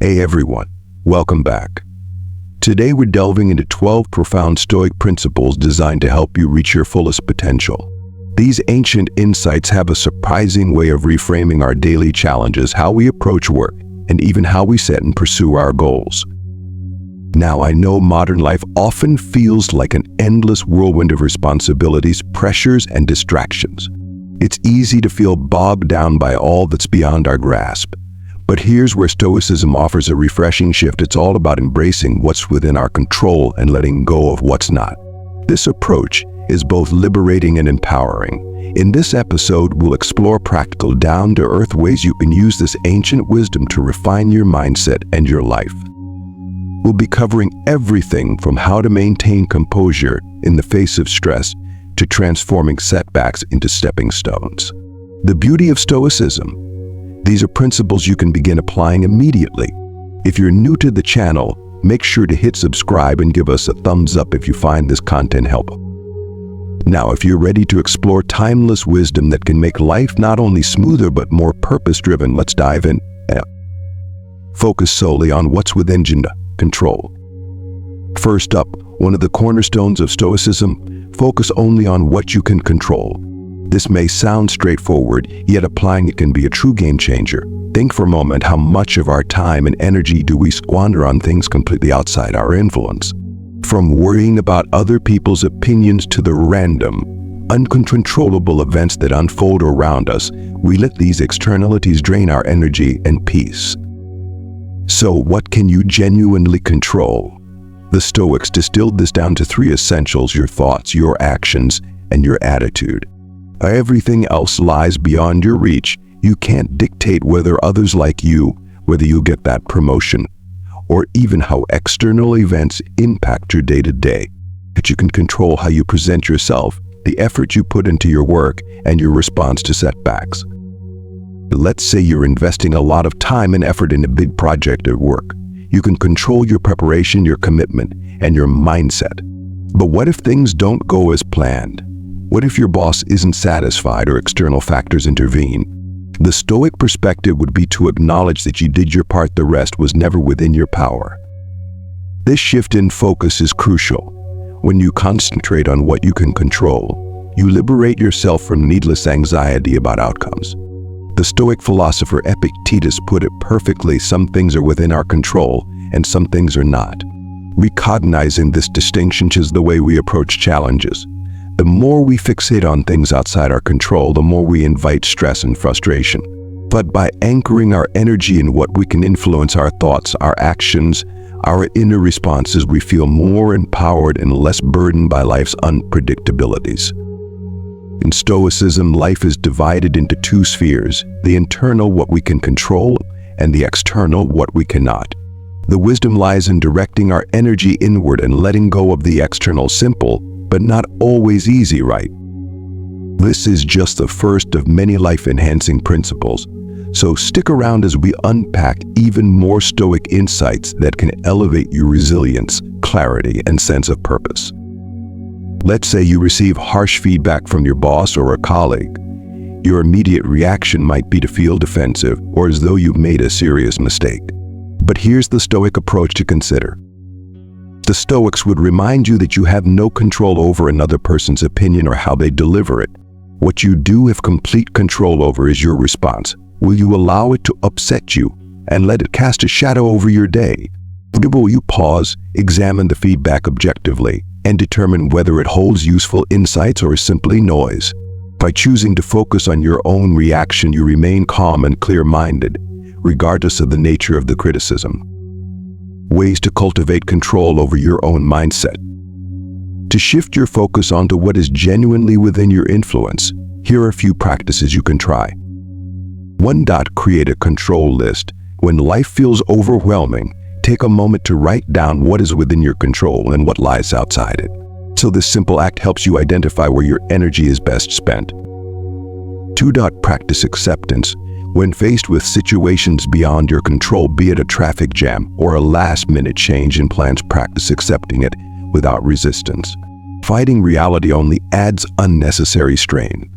Hey everyone, welcome back. Today we're delving into 12 profound Stoic principles designed to help you reach your fullest potential. These ancient insights have a surprising way of reframing our daily challenges, how we approach work, and even how we set and pursue our goals. Now, I know modern life often feels like an endless whirlwind of responsibilities, pressures, and distractions. It's easy to feel bogged down by all that's beyond our grasp. But here's where Stoicism offers a refreshing shift. It's all about embracing what's within our control and letting go of what's not. This approach is both liberating and empowering. In this episode, we'll explore practical, down-to-earth ways you can use this ancient wisdom to refine your mindset and your life. We'll be covering everything from how to maintain composure in the face of stress to transforming setbacks into stepping stones. The beauty of Stoicism. These are principles you can begin applying immediately. If you're new to the channel, make sure to hit subscribe and give us a thumbs up if you find this content helpful. Now, if you're ready to explore timeless wisdom that can make life not only smoother but more purpose-driven, let's dive in. Focus solely on what's within control. First up, one of the cornerstones of Stoicism, focus only on what you can control. This may sound straightforward, yet applying it can be a true game changer. Think for a moment, how much of our time and energy do we squander on things completely outside our influence? From worrying about other people's opinions to the random, uncontrollable events that unfold around us, we let these externalities drain our energy and peace. So what can you genuinely control? The Stoics distilled this down to 3 essentials: your thoughts, your actions, and your attitude. Everything else lies beyond your reach. You can't dictate whether others like you, whether you get that promotion, or even how external events impact your day-to-day. But you can control how you present yourself, the effort you put into your work, and your response to setbacks. Let's say you're investing a lot of time and effort in a big project at work. You can control your preparation, your commitment, and your mindset. But what if things don't go as planned? What if your boss isn't satisfied or external factors intervene? The Stoic perspective would be to acknowledge that you did your part, the rest was never within your power. This shift in focus is crucial. When you concentrate on what you can control, you liberate yourself from needless anxiety about outcomes. The Stoic philosopher Epictetus put it perfectly: some things are within our control and some things are not. Recognizing this distinction is the way we approach challenges. The more we fixate on things outside our control, the more we invite stress and frustration. But by anchoring our energy in what we can influence, our thoughts, our actions, our inner responses, we feel more empowered and less burdened by life's unpredictabilities. In Stoicism, life is divided into 2 spheres: the internal, what we can control, and the external, what we cannot. The wisdom lies in directing our energy inward and letting go of the external. Simple, but not always easy, right? This is just the first of many life-enhancing principles. So stick around as we unpack even more Stoic insights that can elevate your resilience, clarity, and sense of purpose. Let's say you receive harsh feedback from your boss or a colleague. Your immediate reaction might be to feel defensive or as though you've made a serious mistake. But here's the Stoic approach to consider. The Stoics would remind you that you have no control over another person's opinion or how they deliver it. What you do have complete control over is your response. Will you allow it to upset you and let it cast a shadow over your day? Will you pause, examine the feedback objectively, and determine whether it holds useful insights or is simply noise? By choosing to focus on your own reaction, you remain calm and clear-minded, regardless of the nature of the criticism. Ways to cultivate control over your own mindset. To shift your focus onto what is genuinely within your influence, here are a few practices you can try. 1. Create a control list. When life feels overwhelming, take a moment to write down what is within your control and what lies outside it. So this simple act helps you identify where your energy is best spent. 2. Practice acceptance. When faced with situations beyond your control, be it a traffic jam or a last-minute change in plans, practice accepting it without resistance. Fighting reality only adds unnecessary strain.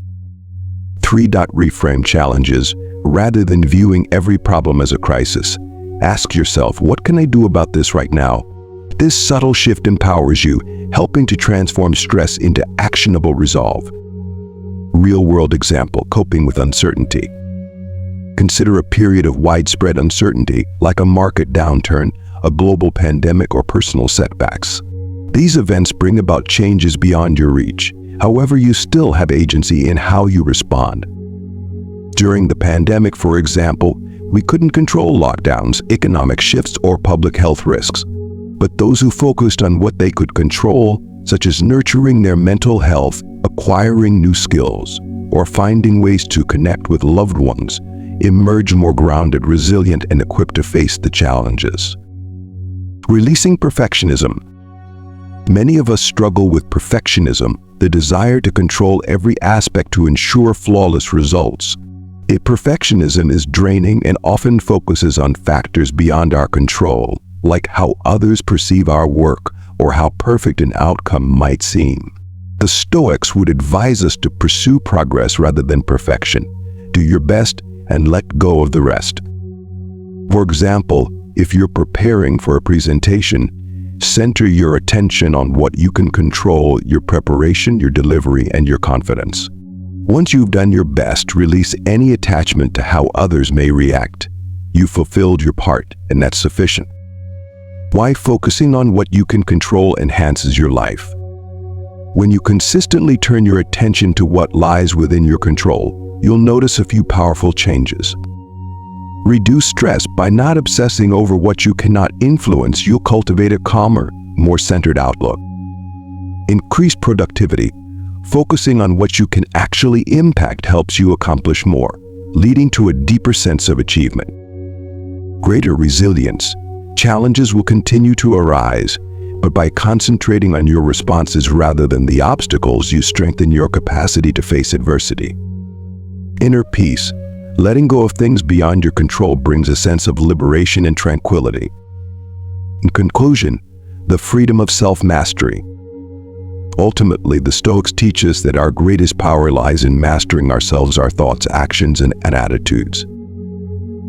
3. Reframe challenges. Rather than viewing every problem as a crisis, Ask yourself, what can I do about this right now? This subtle shift empowers you, helping to transform stress into actionable resolve. Real-world example, coping with uncertainty. Consider a period of widespread uncertainty, like a market downturn, a global pandemic, or personal setbacks. These events bring about changes beyond your reach. However, you still have agency in how you respond. During the pandemic, for example, we couldn't control lockdowns, economic shifts, or public health risks. But those who focused on what they could control, such as nurturing their mental health, acquiring new skills, or finding ways to connect with loved ones, emerge more grounded, resilient, and equipped to face the challenges. Releasing perfectionism. Many of us struggle with perfectionism, the desire to control every aspect to ensure flawless results. Perfectionism is draining and often focuses on factors beyond our control, like how others perceive our work or how perfect an outcome might seem. The Stoics would advise us to pursue progress rather than perfection. Do your best and let go of the rest. For example, if you're preparing for a presentation, center your attention on what you can control: your preparation, your delivery, and your confidence. Once you've done your best, release any attachment to how others may react. You fulfilled your part, and that's sufficient. Why focusing on what you can control enhances your life? When you consistently turn your attention to what lies within your control, you'll notice a few powerful changes. Reduce stress. By not obsessing over what you cannot influence, you'll cultivate a calmer, more centered outlook. Increase productivity. Focusing on what you can actually impact helps you accomplish more, leading to a deeper sense of achievement. Greater resilience. Challenges will continue to arise, but by concentrating on your responses rather than the obstacles, you strengthen your capacity to face adversity. Inner peace. Letting go of things beyond your control brings a sense of liberation and tranquility. In conclusion, the freedom of self-mastery. Ultimately, the Stoics teach us that our greatest power lies in mastering ourselves, our thoughts, actions, and attitudes.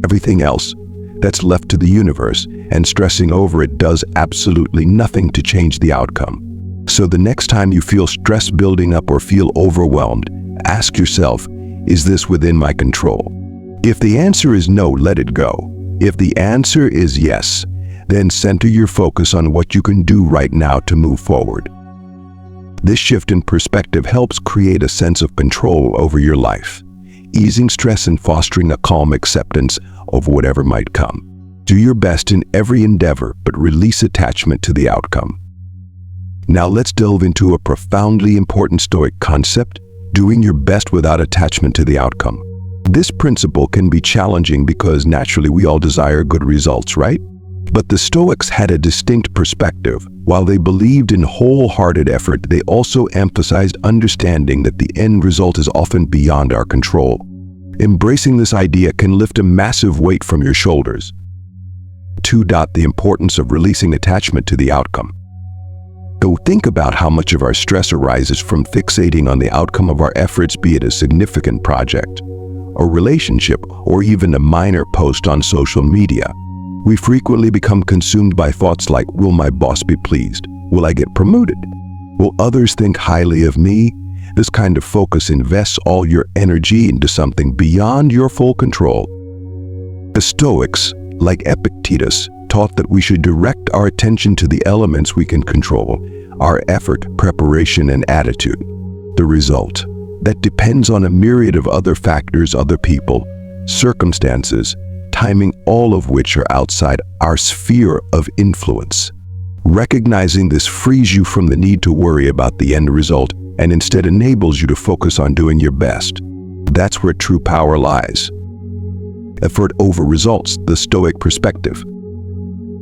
Everything else, that's left to the universe, and stressing over it does absolutely nothing to change the outcome. So the next time you feel stress building up or feel overwhelmed, ask yourself, is this within my control? If the answer is no, let it go. If the answer is yes, then center your focus on what you can do right now to move forward. This shift in perspective helps create a sense of control over your life, easing stress and fostering a calm acceptance of whatever might come. Do your best in every endeavor, but release attachment to the outcome. Now let's delve into a profoundly important Stoic concept: doing your best without attachment to the outcome. This principle can be challenging because naturally we all desire good results, right? But the Stoics had a distinct perspective. While they believed in wholehearted effort, they also emphasized understanding that the end result is often beyond our control. Embracing this idea can lift a massive weight from your shoulders. 2. The importance of releasing attachment to the outcome. So think about how much of our stress arises from fixating on the outcome of our efforts, be it a significant project, a relationship, or even a minor post on social media. We frequently become consumed by thoughts like, will my boss be pleased? Will I get promoted? Will others think highly of me? This kind of focus invests all your energy into something beyond your full control. The Stoics, like Epictetus, taught that we should direct our attention to the elements we can control: our effort, preparation, and attitude. The result, that depends on a myriad of other factors, other people, circumstances, timing, all of which are outside our sphere of influence. Recognizing this frees you from the need to worry about the end result and instead enables you to focus on doing your best. That's where true power lies. Effort over results, the Stoic perspective.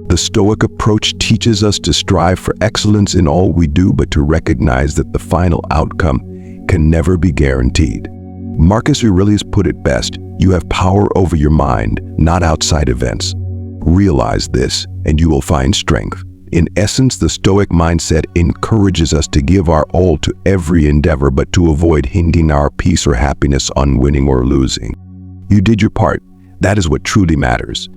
The Stoic approach teaches us to strive for excellence in all we do, but to recognize that the final outcome can never be guaranteed. Marcus Aurelius put it best: you have power over your mind, not outside events. Realize this, and you will find strength. In essence, the Stoic mindset encourages us to give our all to every endeavor, but to avoid hinging our peace or happiness on winning or losing. You did your part. That is what truly matters.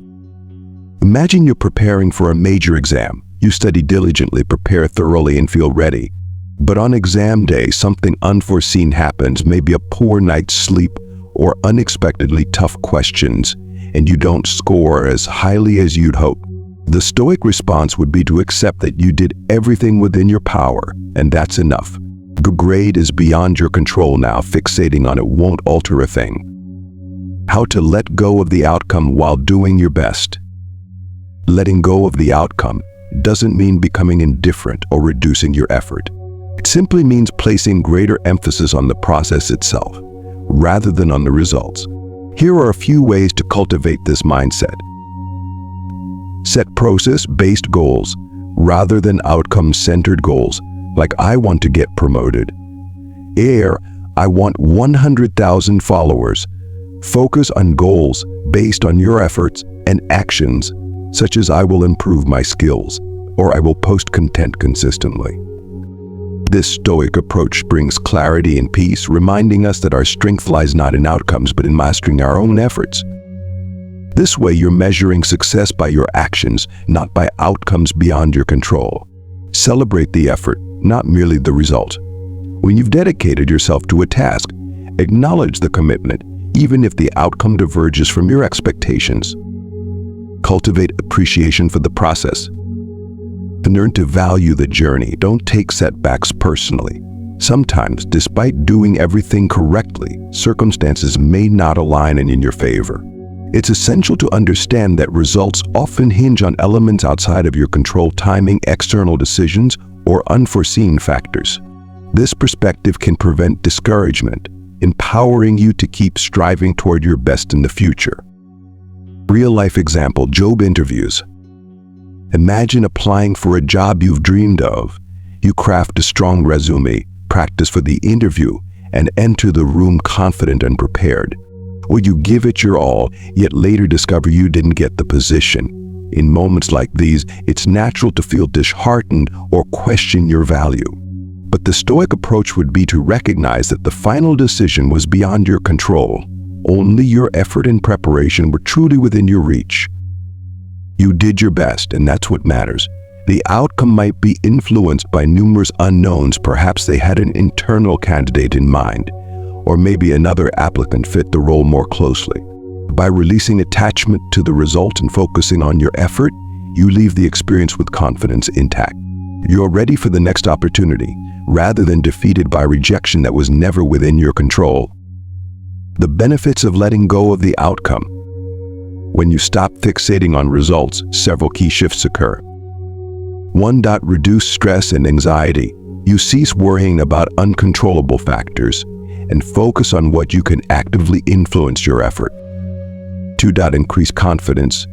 Imagine you're preparing for a major exam. You study diligently, prepare thoroughly, and feel ready. But on exam day, something unforeseen happens, maybe a poor night's sleep or unexpectedly tough questions, and you don't score as highly as you'd hoped. The Stoic response would be to accept that you did everything within your power, and that's enough. The grade is beyond your control now. Fixating on it won't alter a thing. How to let go of the outcome while doing your best. Letting go of the outcome doesn't mean becoming indifferent or reducing your effort. It simply means placing greater emphasis on the process itself, rather than on the results. Here are a few ways to cultivate this mindset. Set process-based goals rather than outcome-centered goals, like I want to get promoted. I want 100,000 followers. Focus on goals based on your efforts and actions, such as I will improve my skills or I will post content consistently. This Stoic approach brings clarity and peace, reminding us that our strength lies not in outcomes but in mastering our own efforts. This way, you're measuring success by your actions, not by outcomes beyond your control. Celebrate the effort, not merely the result. When you've dedicated yourself to a task, acknowledge the commitment, even if the outcome diverges from your expectations. Cultivate appreciation for the process. Learn to value the journey. Don't take setbacks personally. Sometimes, despite doing everything correctly, circumstances may not align in your favor. It's essential to understand that results often hinge on elements outside of your control, timing, external decisions, or unforeseen factors. This perspective can prevent discouragement, empowering you to keep striving toward your best in the future. Real-life example, job interviews. Imagine applying for a job you've dreamed of. You craft a strong resume, practice for the interview, and enter the room confident and prepared. Or you give it your all, yet later discover you didn't get the position. In moments like these, it's natural to feel disheartened or question your value. But the Stoic approach would be to recognize that the final decision was beyond your control. Only your effort and preparation were truly within your reach. You did your best, and that's what matters. The outcome might be influenced by numerous unknowns. Perhaps they had an internal candidate in mind, or maybe another applicant fit the role more closely. By releasing attachment to the result and focusing on your effort, you leave the experience with confidence intact. You're ready for the next opportunity, rather than defeated by rejection that was never within your control. The benefits of letting go of the outcome. When you stop fixating on results, several key shifts occur. 1. Reduce stress and anxiety. You cease worrying about uncontrollable factors and focus on what you can actively influence your effort. 2. Increase confidence.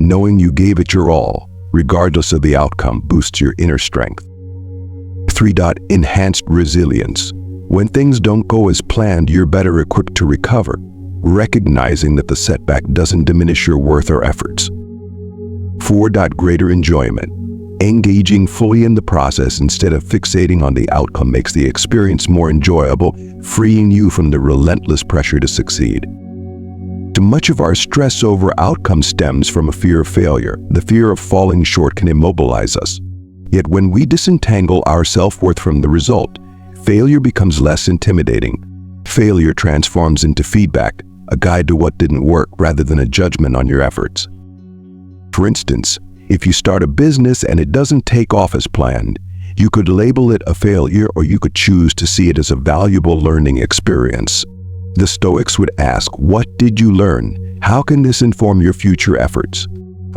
Knowing you gave it your all, regardless of the outcome, boosts your inner strength. 3. Enhanced resilience. When things don't go as planned, you're better equipped to recover, recognizing that the setback doesn't diminish your worth or efforts. 4. Greater enjoyment. Engaging fully in the process instead of fixating on the outcome makes the experience more enjoyable, freeing you from the relentless pressure to succeed. Too much of our stress over outcomes stems from a fear of failure. The fear of falling short can immobilize us. Yet when we disentangle our self-worth from the result, failure becomes less intimidating. Failure transforms into feedback, a guide to what didn't work rather than a judgment on your efforts. For instance, if you start a business and it doesn't take off as planned, you could label it a failure, or you could choose to see it as a valuable learning experience. The Stoics would ask, what did you learn? How can this inform your future efforts?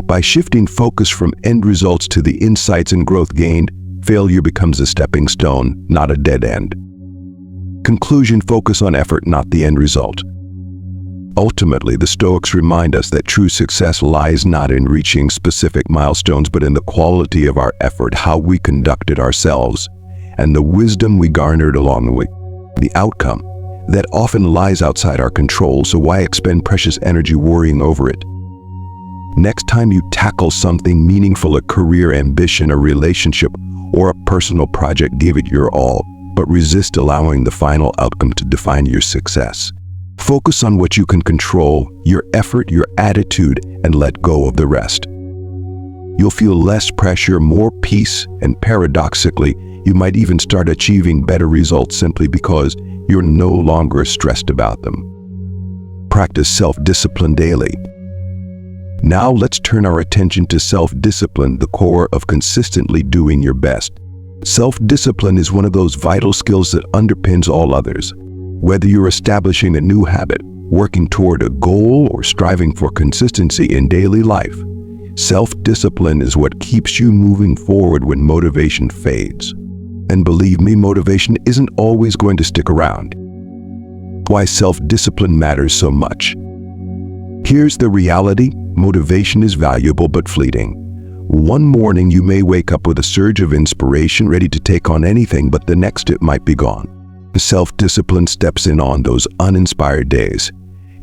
By shifting focus from end results to the insights and growth gained, failure becomes a stepping stone, not a dead end. Conclusion: focus on effort, not the end result. Ultimately, the Stoics remind us that true success lies not in reaching specific milestones, but in the quality of our effort, how we conducted ourselves, and the wisdom we garnered along the way. The outcome, that often lies outside our control, so why expend precious energy worrying over it? Next time you tackle something meaningful, a career, ambition, a relationship, or a personal project, give it your all, but resist allowing the final outcome to define your success. Focus on what you can control, your effort, your attitude, and let go of the rest. You'll feel less pressure, more peace, and paradoxically, you might even start achieving better results simply because you're no longer stressed about them. Practice self-discipline daily. Now let's turn our attention to self-discipline, the core of consistently doing your best. Self-discipline is one of those vital skills that underpins all others. Whether you're establishing a new habit, working toward a goal, or striving for consistency in daily life, self-discipline is what keeps you moving forward when motivation fades. And believe me, motivation isn't always going to stick around. Why self-discipline matters so much. Here's the reality: motivation is valuable but fleeting. One morning you may wake up with a surge of inspiration, ready to take on anything, but the next it might be gone. Self-discipline steps in on those uninspired days.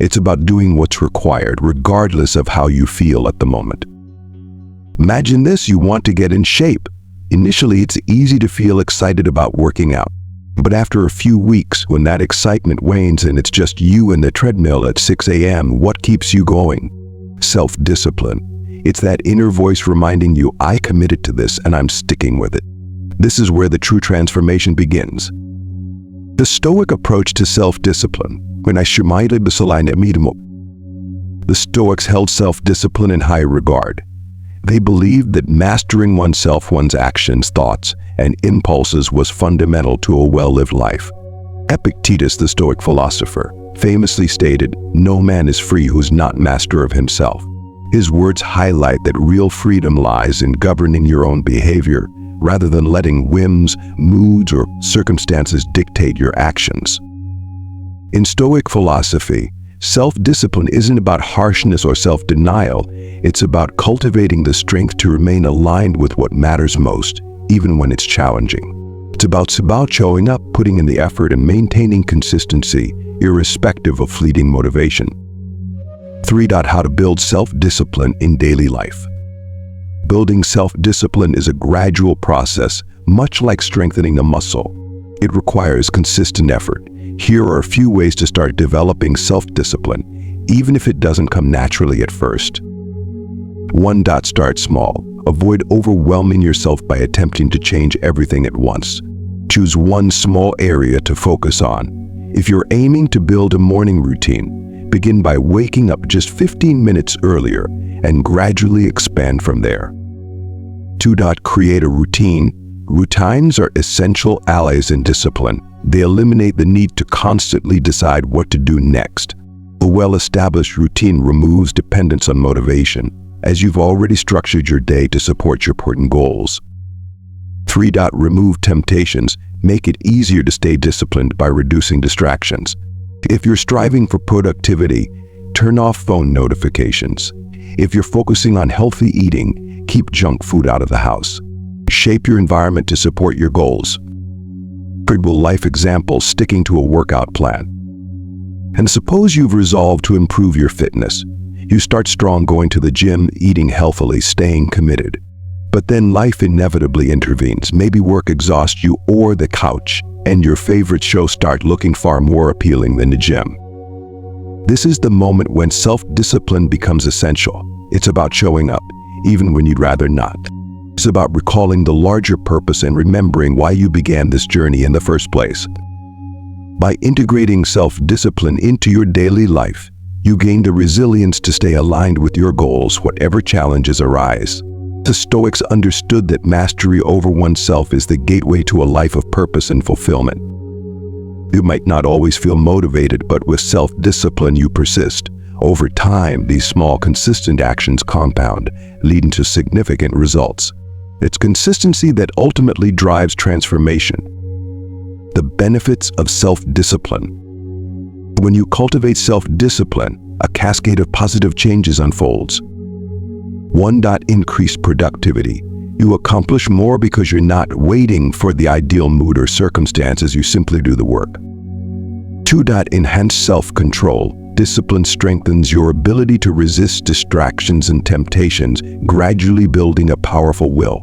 It's about doing what's required, regardless of how you feel at the moment. Imagine this: you want to get in shape. Initially, it's easy to feel excited about working out. But after a few weeks, when that excitement wanes and it's just you and the treadmill at 6 a.m., what keeps you going? Self-discipline. It's that inner voice reminding you, I committed to this and I'm sticking with it. This is where the true transformation begins. The Stoic approach to self-discipline. The Stoics held self-discipline in high regard. They believed that mastering oneself, one's actions, thoughts, and impulses was fundamental to a well-lived life. Epictetus, the Stoic philosopher, famously stated, "No man is free who is not master of himself." His words highlight that real freedom lies in governing your own behavior, rather than letting whims, moods, or circumstances dictate your actions. In Stoic philosophy, self-discipline isn't about harshness or self-denial. It's about cultivating the strength to remain aligned with what matters most, even when it's challenging. It's about showing up, putting in the effort, and maintaining consistency, irrespective of fleeting motivation. 3. How to build self-discipline in daily life. Building self-discipline is a gradual process, much like strengthening a muscle. It requires consistent effort. Here are a few ways to start developing self-discipline, even if it doesn't come naturally at first. 1. Start small. Avoid overwhelming yourself by attempting to change everything at once. Choose one small area to focus on. If you're aiming to build a morning routine, begin by waking up just 15 minutes earlier and gradually expand from there. 2. Create a routine. Routines are essential allies in discipline. They eliminate the need to constantly decide what to do next. A well-established routine removes dependence on motivation, as you've already structured your day to support your important goals. 3. Remove temptations. Make it easier to stay disciplined by reducing distractions. If you're striving for productivity, turn off phone notifications. If you're focusing on healthy eating, keep junk food out of the house. Shape your environment to support your goals. Practical life example: sticking to a workout plan. And suppose you've resolved to improve your fitness. You start strong, going to the gym, eating healthily, staying committed. But then life inevitably intervenes. Maybe work exhausts you, or the couch and your favorite show start looking far more appealing than the gym. This is the moment when self-discipline becomes essential. It's about showing up, even when you'd rather not. It's about recalling the larger purpose and remembering why you began this journey in the first place. By integrating self-discipline into your daily life, you gain the resilience to stay aligned with your goals, whatever challenges arise. The Stoics understood that mastery over oneself is the gateway to a life of purpose and fulfillment. You might not always feel motivated, but with self-discipline you persist. Over time, these small, consistent actions compound, leading to significant results. It's consistency that ultimately drives transformation. The benefits of self-discipline. When you cultivate self-discipline, a cascade of positive changes unfolds. 1. Increased productivity. You accomplish more because you're not waiting for the ideal mood or circumstances, you simply do the work. 2. Enhanced self-control. Discipline strengthens your ability to resist distractions and temptations, gradually building a powerful will.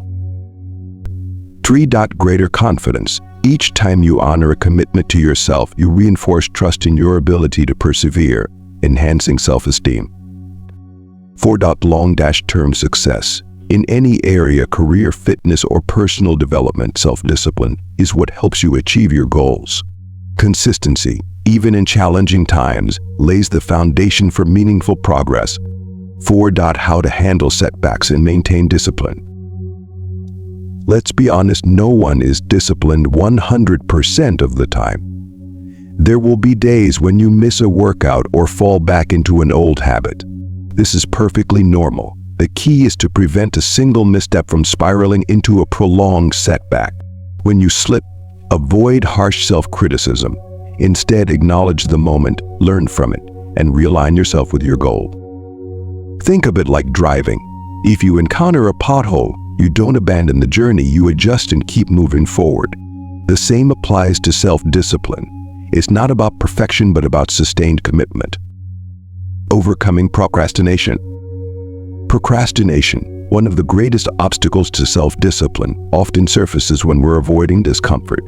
3. Greater confidence. Each time you honor a commitment to yourself, you reinforce trust in your ability to persevere, enhancing self-esteem. 4. Long-term success. In any area, career, fitness, or personal development, self-discipline is what helps you achieve your goals. Consistency, even in challenging times, lays the foundation for meaningful progress. 4. How to handle setbacks and maintain discipline. Let's be honest, no one is disciplined 100% of the time. There will be days when you miss a workout or fall back into an old habit. This is perfectly normal. The key is to prevent a single misstep from spiraling into a prolonged setback. When you slip, avoid harsh self-criticism. Instead, acknowledge the moment, learn from it, and realign yourself with your goal. Think of it like driving. If you encounter a pothole, you don't abandon the journey, you adjust and keep moving forward. The same applies to self-discipline. It's not about perfection, but about sustained commitment. Overcoming procrastination. Procrastination, one of the greatest obstacles to self-discipline, often surfaces when we're avoiding discomfort.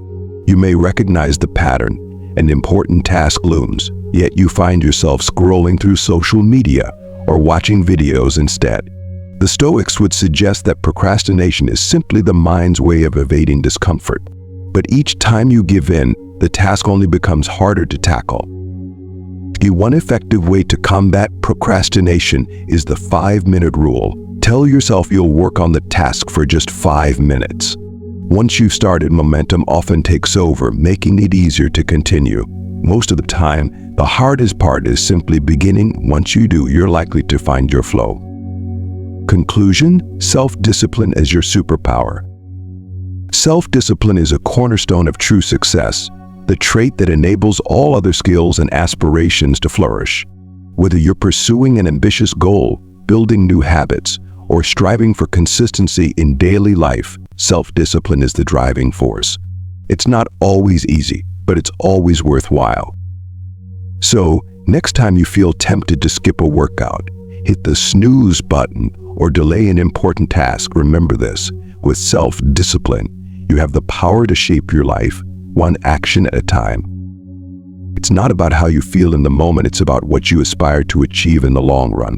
You may recognize the pattern. An important task looms, yet you find yourself scrolling through social media or watching videos instead. The Stoics would suggest that procrastination is simply the mind's way of evading discomfort. But each time you give in, the task only becomes harder to tackle. One effective way to combat procrastination is the 5-minute rule. Tell yourself you'll work on the task for just 5 minutes. Once you've started, momentum often takes over, making it easier to continue. Most of the time, the hardest part is simply beginning. Once you do, you're likely to find your flow. Conclusion: self-discipline as your superpower. Self-discipline is a cornerstone of true success, the trait that enables all other skills and aspirations to flourish. Whether you're pursuing an ambitious goal, building new habits, or striving for consistency in daily life, self-discipline is the driving force. It's not always easy, but it's always worthwhile. So, next time you feel tempted to skip a workout, hit the snooze button, or delay an important task, remember this: with self-discipline, you have the power to shape your life, one action at a time. It's not about how you feel in the moment, it's about what you aspire to achieve in the long run.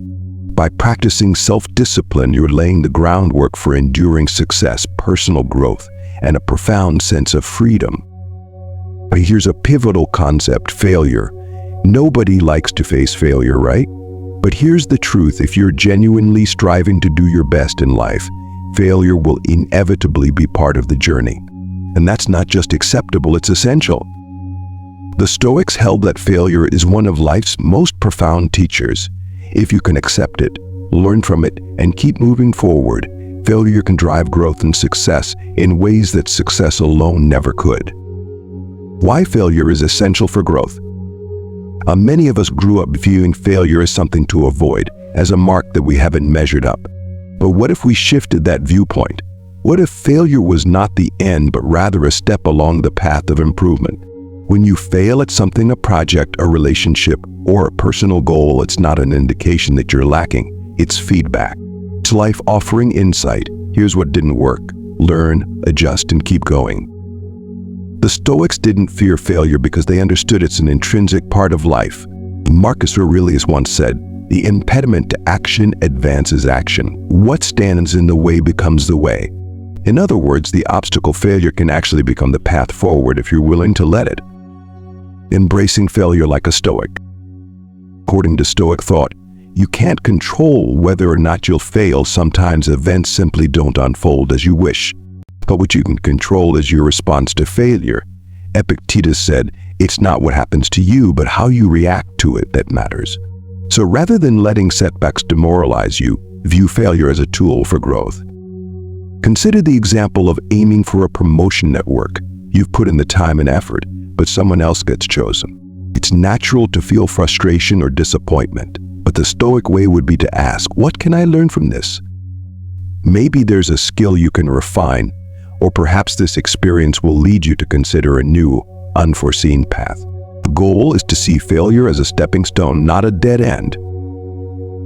By practicing self-discipline, you're laying the groundwork for enduring success, personal growth, and a profound sense of freedom. But here's a pivotal concept: failure. Nobody likes to face failure, right? But here's the truth: if you're genuinely striving to do your best in life, failure will inevitably be part of the journey. And that's not just acceptable, it's essential. The Stoics held that failure is one of life's most profound teachers. If you can accept it, learn from it, and keep moving forward, failure can drive growth and success in ways that success alone never could. Why failure is essential for growth? Many of us grew up viewing failure as something to avoid, as a mark that we haven't measured up. But what if we shifted that viewpoint? What if failure was not the end, but rather a step along the path of improvement? When you fail at something, a project, a relationship, or a personal goal, it's not an indication that you're lacking. It's feedback. It's life offering insight. Here's what didn't work. Learn, adjust, and keep going. The Stoics didn't fear failure because they understood it's an intrinsic part of life. Marcus Aurelius once said, "The impediment to action advances action. What stands in the way becomes the way." In other words, the obstacle failure can actually become the path forward if you're willing to let it. Embracing failure like a Stoic. According to Stoic thought, you can't control whether or not you'll fail. Sometimes events simply don't unfold as you wish. But what you can control is your response to failure. Epictetus said, "It's not what happens to you, but how you react to it that matters." So rather than letting setbacks demoralize you, view failure as a tool for growth. Consider the example of aiming for a promotion at work. You've put in the time and effort, but someone else gets chosen. It's natural to feel frustration or disappointment, but the Stoic way would be to ask, what can I learn from this? Maybe there's a skill you can refine, or perhaps this experience will lead you to consider a new, unforeseen path. The goal is to see failure as a stepping stone, not a dead end.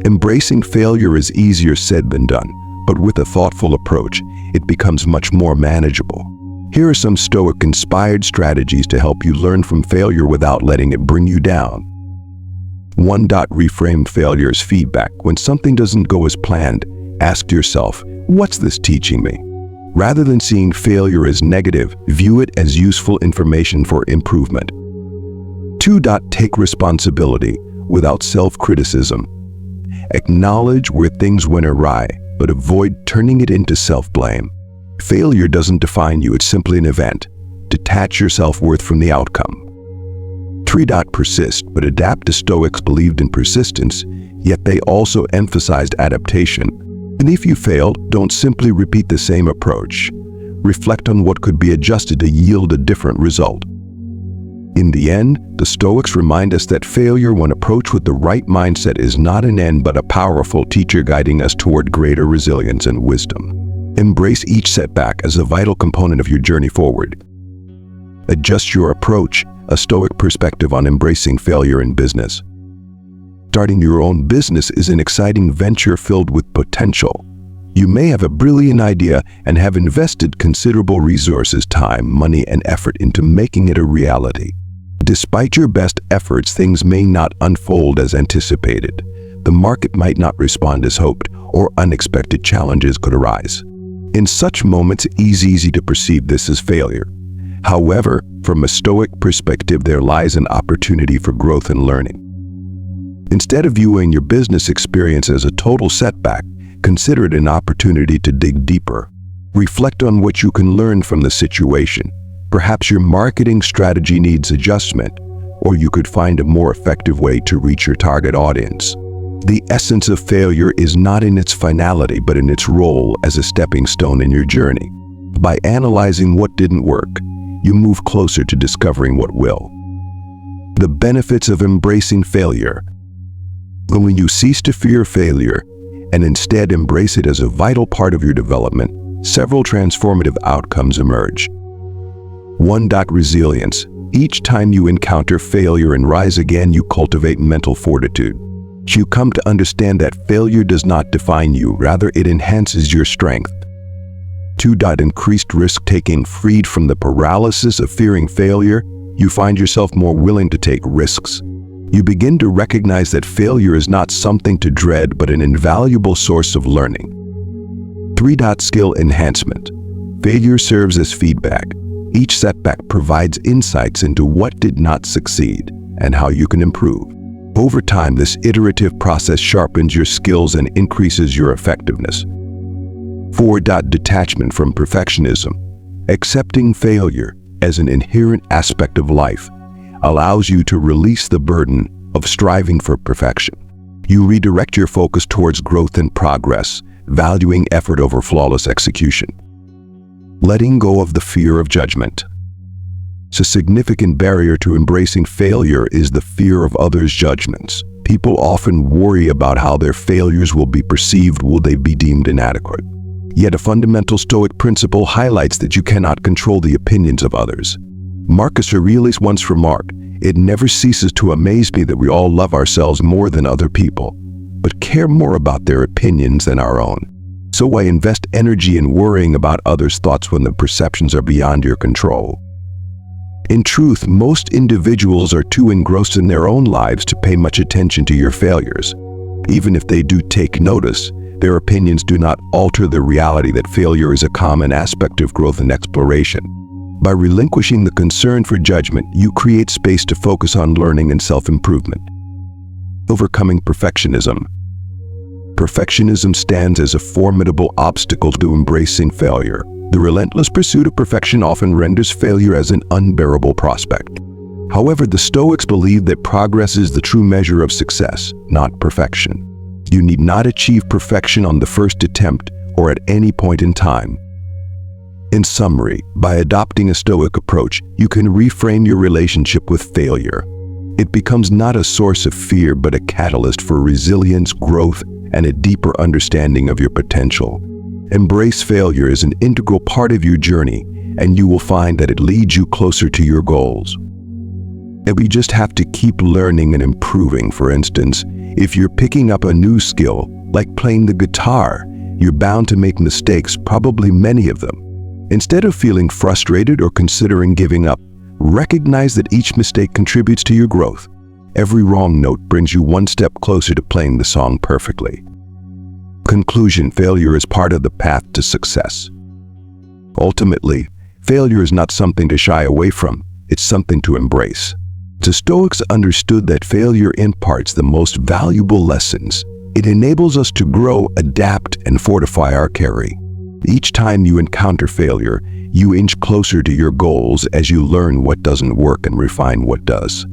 Embracing failure is easier said than done, but with a thoughtful approach, it becomes much more manageable. Here are some Stoic-inspired strategies to help you learn from failure without letting it bring you down. 1. Reframe failure as feedback. When something doesn't go as planned, Ask yourself, what's this teaching me? Rather than seeing failure as negative, view it as useful information for improvement. 2. Take responsibility without self-criticism. Acknowledge where things went awry, but avoid turning it into self-blame. Failure doesn't define you, it's simply an event. Detach your self-worth from the outcome. 3. Persist, but adapt. The Stoics believed in persistence, yet they also emphasized adaptation. And if you failed, don't simply repeat the same approach. Reflect on what could be adjusted to yield a different result. In the end, the Stoics remind us that failure, when approached with the right mindset, is not an end but a powerful teacher guiding us toward greater resilience and wisdom. Embrace each setback as a vital component of your journey forward. Adjust your approach, a Stoic perspective on embracing failure in business. Starting your own business is an exciting venture filled with potential. You may have a brilliant idea and have invested considerable resources, time, money, and effort into making it a reality. Despite your best efforts, things may not unfold as anticipated. The market might not respond as hoped, or unexpected challenges could arise. In such moments, it's easy to perceive this as failure. However, from a Stoic perspective, there lies an opportunity for growth and learning. Instead of viewing your business experience as a total setback, consider it an opportunity to dig deeper. Reflect on what you can learn from the situation. Perhaps your marketing strategy needs adjustment, or you could find a more effective way to reach your target audience. The essence of failure is not in its finality, but in its role as a stepping stone in your journey. By analyzing what didn't work, you move closer to discovering what will. The benefits of embracing failure. When you cease to fear failure and instead embrace it as a vital part of your development, several transformative outcomes emerge. 1. Resilience. Each time you encounter failure and rise again, you cultivate mental fortitude. You come to understand that failure does not define you, rather it enhances your strength. 2. Increased risk-taking. Freed from the paralysis of fearing failure, you find yourself more willing to take risks. You begin to recognize that failure is not something to dread, but an invaluable source of learning. 3. Skill enhancement. Failure serves as feedback. Each setback provides insights into what did not succeed and how you can improve. Over time, this iterative process sharpens your skills and increases your effectiveness. 4. Detachment from perfectionism. Accepting failure as an inherent aspect of life allows you to release the burden of striving for perfection. You redirect your focus towards growth and progress, valuing effort over flawless execution. Letting go of the fear of judgment. A significant barrier to embracing failure is the fear of others' judgments. People often worry about how their failures will be perceived. Will they be deemed inadequate? Yet a fundamental Stoic principle highlights that you cannot control the opinions of others. Marcus Aurelius once remarked, "It never ceases to amaze me that we all love ourselves more than other people, but care more about their opinions than our own. So why invest energy in worrying about others' thoughts when the perceptions are beyond your control?" In truth, most individuals are too engrossed in their own lives to pay much attention to your failures. Even if they do take notice, their opinions do not alter the reality that failure is a common aspect of growth and exploration. By relinquishing the concern for judgment, you create space to focus on learning and self-improvement. Overcoming perfectionism. Perfectionism stands as a formidable obstacle to embracing failure. The relentless pursuit of perfection often renders failure as an unbearable prospect. However, the Stoics believe that progress is the true measure of success, not perfection. You need not achieve perfection on the first attempt or at any point in time. In summary, by adopting a Stoic approach, you can reframe your relationship with failure. It becomes not a source of fear, but a catalyst for resilience, growth, and a deeper understanding of your potential. Embrace failure as an integral part of your journey, and you will find that it leads you closer to your goals. And we just have to keep learning and improving. For instance, if you're picking up a new skill, like playing the guitar, you're bound to make mistakes, probably many of them. Instead of feeling frustrated or considering giving up, recognize that each mistake contributes to your growth. Every wrong note brings you one step closer to playing the song perfectly. Conclusion: failure is part of the path to success. Ultimately, failure is not something to shy away from, it's something to embrace. The Stoics understood that failure imparts the most valuable lessons. It enables us to grow, adapt, and fortify our character. Each time you encounter failure, you inch closer to your goals as you learn what doesn't work and refine what does.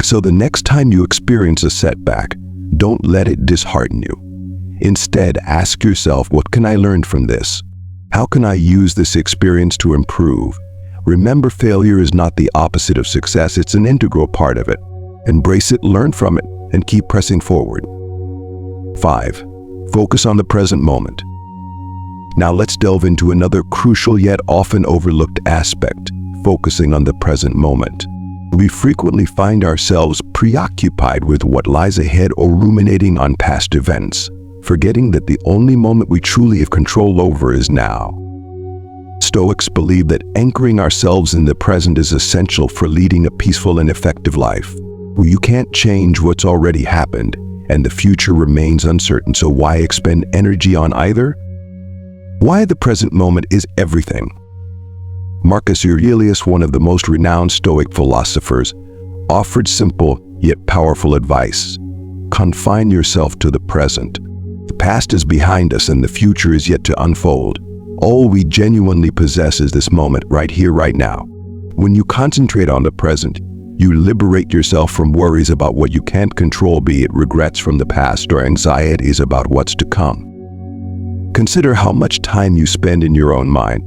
So the next time you experience a setback, don't let it dishearten you. Instead, ask yourself, what can I learn from this? How can I use this experience to improve? Remember, failure is not the opposite of success, it's an integral part of it. Embrace it, learn from it, and keep pressing forward. 5. Focus on the present moment. Now let's delve into another crucial yet often overlooked aspect, focusing on the present moment. We frequently find ourselves preoccupied with what lies ahead or ruminating on past events, forgetting that the only moment we truly have control over is now. Stoics believe that anchoring ourselves in the present is essential for leading a peaceful and effective life. You can't change what's already happened, and the future remains uncertain, so why expend energy on either? Why the present moment is everything. Marcus Aurelius, one of the most renowned Stoic philosophers, offered simple yet powerful advice. Confine yourself to the present. The past is behind us and the future is yet to unfold. All we genuinely possess is this moment, right here, right now. When you concentrate on the present, you liberate yourself from worries about what you can't control, be it regrets from the past or anxieties about what's to come. Consider how much time you spend in your own mind,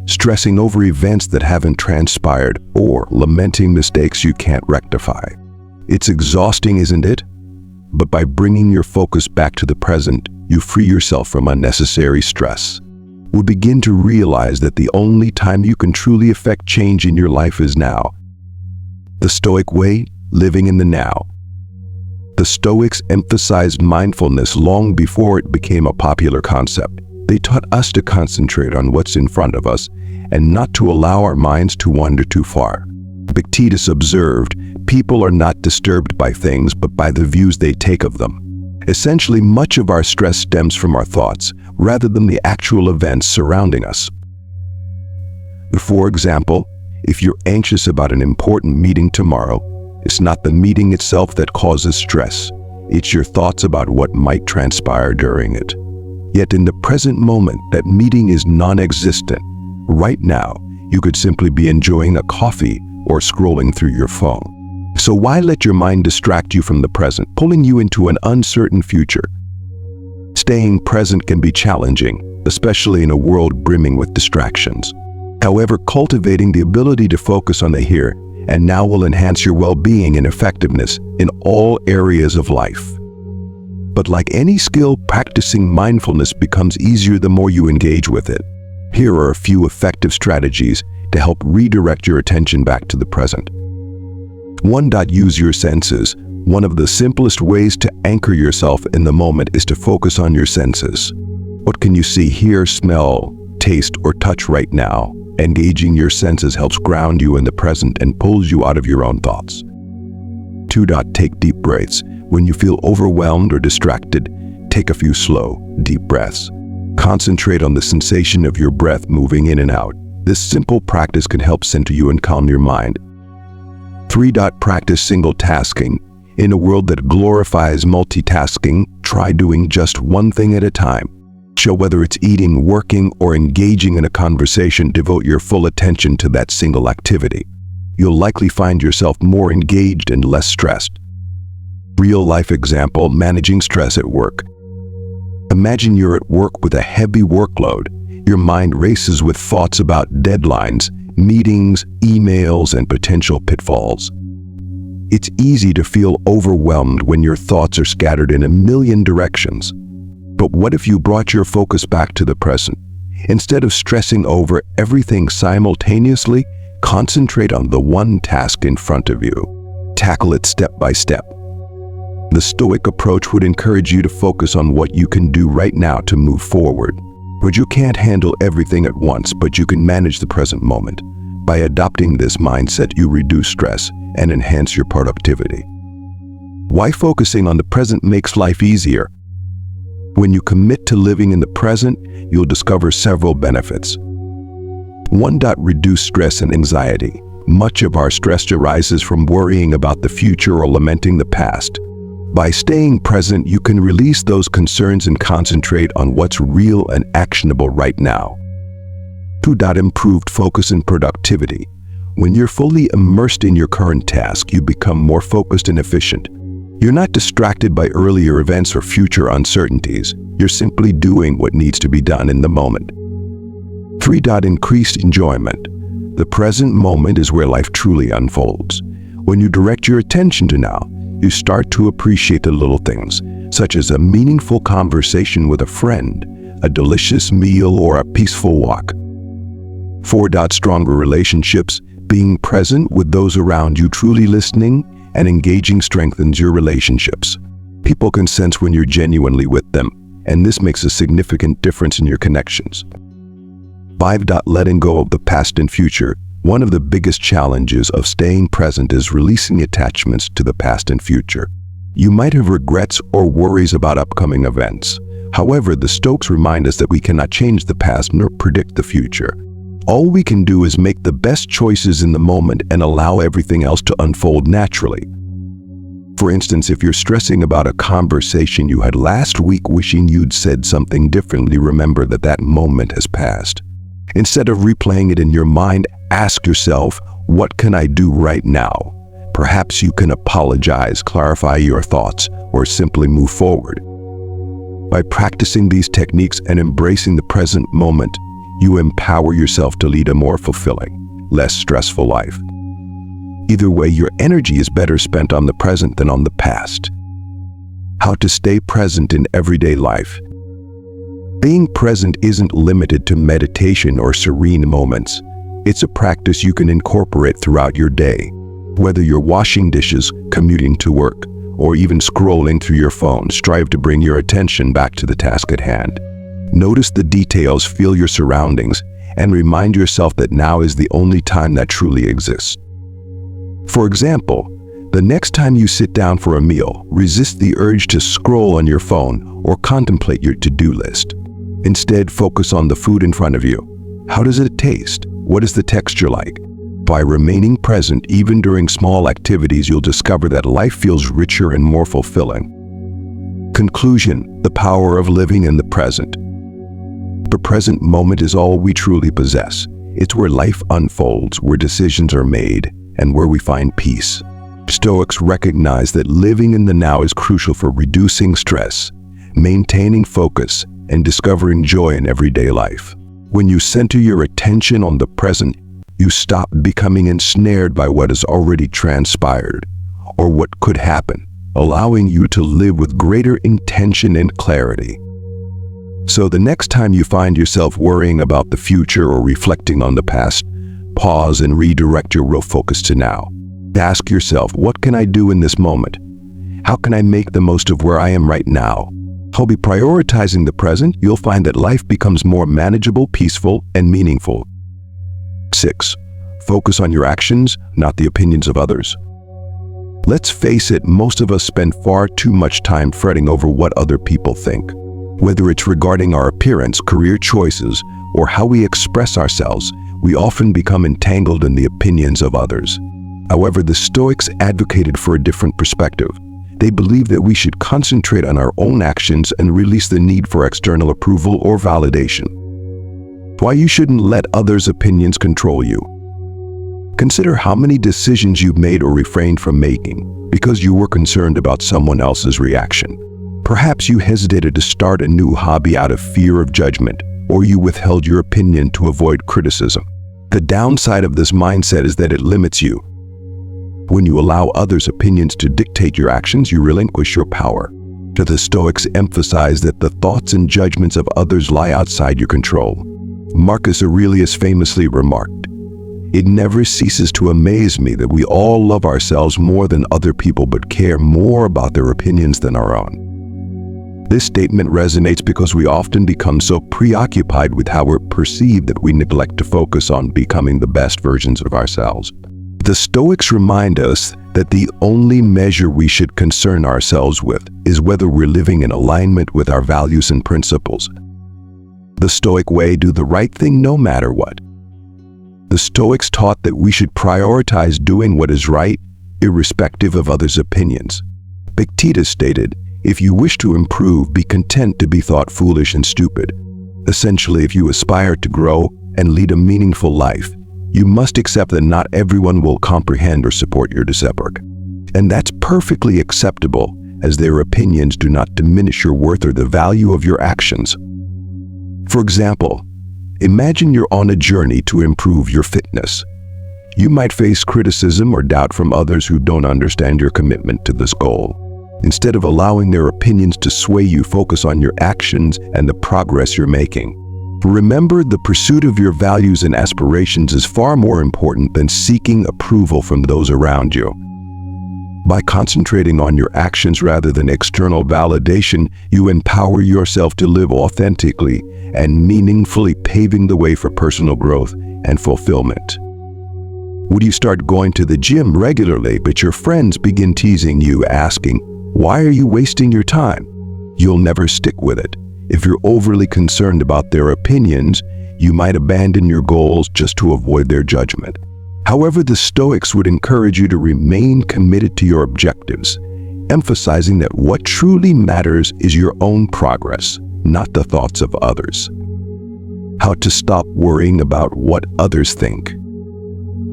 stressing over events that haven't transpired or lamenting mistakes you can't rectify. It's exhausting, isn't it? But by bringing your focus back to the present, you free yourself from unnecessary stress. We'll begin to realize that the only time you can truly affect change in your life is now. The Stoic way, living in the now. The Stoics emphasized mindfulness long before it became a popular concept. They taught us to concentrate on what's in front of us and not to allow our minds to wander too far. Epictetus observed, people are not disturbed by things but by the views they take of them. Essentially, much of our stress stems from our thoughts rather than the actual events surrounding us. For example, if you're anxious about an important meeting tomorrow, it's not the meeting itself that causes stress. It's your thoughts about what might transpire during it. Yet in the present moment, that meeting is non-existent. Right now, you could simply be enjoying a coffee or scrolling through your phone. So why let your mind distract you from the present, pulling you into an uncertain future? Staying present can be challenging, especially in a world brimming with distractions. However, cultivating the ability to focus on the here and now will enhance your well-being and effectiveness in all areas of life. But like any skill, practicing mindfulness becomes easier the more you engage with it. Here are a few effective strategies to help redirect your attention back to the present. 1. Use your senses. One of the simplest ways to anchor yourself in the moment is to focus on your senses. What can you see, hear, smell, taste, or touch right now? Engaging your senses helps ground you in the present and pulls you out of your own thoughts. 2. Take deep breaths. When you feel overwhelmed or distracted, take a few slow, deep breaths. Concentrate on the sensation of your breath moving in and out. This simple practice can help center you and calm your mind. 3. Practice single tasking. In a world that glorifies multitasking, try doing just one thing at a time. So whether it's eating, working, or engaging in a conversation, devote your full attention to that single activity. You'll likely find yourself more engaged and less stressed. Real-life example, managing stress at work. Imagine you're at work with a heavy workload. Your mind races with thoughts about deadlines, meetings, emails, and potential pitfalls. It's easy to feel overwhelmed when your thoughts are scattered in a million directions. But what if you brought your focus back to the present? Instead of stressing over everything simultaneously, concentrate on the one task in front of you. Tackle it step by step. The Stoic approach would encourage you to focus on what you can do right now to move forward. But you can't handle everything at once, but you can manage the present moment. By adopting this mindset, you reduce stress and enhance your productivity. Why focusing on the present makes life easier? When you commit to living in the present, you'll discover several benefits. 1. Reduce stress and anxiety. Much of our stress arises from worrying about the future or lamenting the past. By staying present, you can release those concerns and concentrate on what's real and actionable right now. 2. Improved focus and productivity. When you're fully immersed in your current task, you become more focused and efficient. You're not distracted by earlier events or future uncertainties. You're simply doing what needs to be done in the moment. 3. Increased enjoyment. The present moment is where life truly unfolds. When you direct your attention to now, you start to appreciate the little things, such as a meaningful conversation with a friend, a delicious meal, or a peaceful walk. 4. Stronger relationships. Being present with those around you, truly listening and engaging, strengthens your relationships. People can sense when you're genuinely with them, and this makes a significant difference in your connections. 5. Letting go of the past and future. One of the biggest challenges of staying present is releasing attachments to the past and future. You might have regrets or worries about upcoming events. However, the Stoics remind us that we cannot change the past nor predict the future. All we can do is make the best choices in the moment and allow everything else to unfold naturally. For instance, if you're stressing about a conversation you had last week, wishing you'd said something differently, remember that that moment has passed. Instead of replaying it in your mind, ask yourself, what can I do right now? Perhaps you can apologize, clarify your thoughts, or simply move forward. By practicing these techniques and embracing the present moment, you empower yourself to lead a more fulfilling, less stressful life. Either way, your energy is better spent on the present than on the past. How to stay present in everyday life. Being present isn't limited to meditation or serene moments. It's a practice you can incorporate throughout your day. Whether you're washing dishes, commuting to work, or even scrolling through your phone, strive to bring your attention back to the task at hand. Notice the details, feel your surroundings, and remind yourself that now is the only time that truly exists. For example, the next time you sit down for a meal, resist the urge to scroll on your phone or contemplate your to-do list. Instead, focus on the food in front of you. How does it taste? What is the texture like? By remaining present, even during small activities, you'll discover that life feels richer and more fulfilling. Conclusion: the power of living in the present. The present moment is all we truly possess. It's where life unfolds, where decisions are made, and where we find peace. Stoics recognize that living in the now is crucial for reducing stress, maintaining focus, and discovering joy in everyday life. When you center your attention on the present, you stop becoming ensnared by what has already transpired or what could happen, allowing you to live with greater intention and clarity. So the next time you find yourself worrying about the future or reflecting on the past, pause and redirect your focus to now. Ask yourself, what can I do in this moment? How can I make the most of where I am right now? By prioritizing the present, you'll find that life becomes more manageable, peaceful, and meaningful. 6. Focus on your actions, not the opinions of others. Let's face it, most of us spend far too much time fretting over what other people think. Whether it's regarding our appearance, career choices, or how we express ourselves, we often become entangled in the opinions of others. However, the Stoics advocated for a different perspective. They believe that we should concentrate on our own actions and release the need for external approval or validation. Why you shouldn't let others' opinions control you. Consider how many decisions you've made or refrained from making because you were concerned about someone else's reaction. Perhaps you hesitated to start a new hobby out of fear of judgment, or you withheld your opinion to avoid criticism. The downside of this mindset is that it limits you. When you allow others' opinions to dictate your actions, you relinquish your power. The Stoics emphasize that the thoughts and judgments of others lie outside your control. Marcus Aurelius famously remarked, "It never ceases to amaze me that we all love ourselves more than other people but care more about their opinions than our own." This statement resonates because we often become so preoccupied with how we're perceived that we neglect to focus on becoming the best versions of ourselves. The Stoics remind us that the only measure we should concern ourselves with is whether we're living in alignment with our values and principles. The Stoic way: do the right thing no matter what. The Stoics taught that we should prioritize doing what is right, irrespective of others' opinions. Epictetus stated, "If you wish to improve, be content to be thought foolish and stupid." Essentially, if you aspire to grow and lead a meaningful life, you must accept that not everyone will comprehend or support your endeavor. And that's perfectly acceptable, as their opinions do not diminish your worth or the value of your actions. For example, imagine you're on a journey to improve your fitness. You might face criticism or doubt from others who don't understand your commitment to this goal. Instead of allowing their opinions to sway you, focus on your actions and the progress you're making. Remember, the pursuit of your values and aspirations is far more important than seeking approval from those around you. By concentrating on your actions rather than external validation, you empower yourself to live authentically and meaningfully, paving the way for personal growth and fulfillment. Would you start going to the gym regularly, but your friends begin teasing you, asking, "Why are you wasting your time?" You'll never stick with it. If you're overly concerned about their opinions, you might abandon your goals just to avoid their judgment. However, the Stoics would encourage you to remain committed to your objectives, emphasizing that what truly matters is your own progress, not the thoughts of others. How to stop worrying about what others think.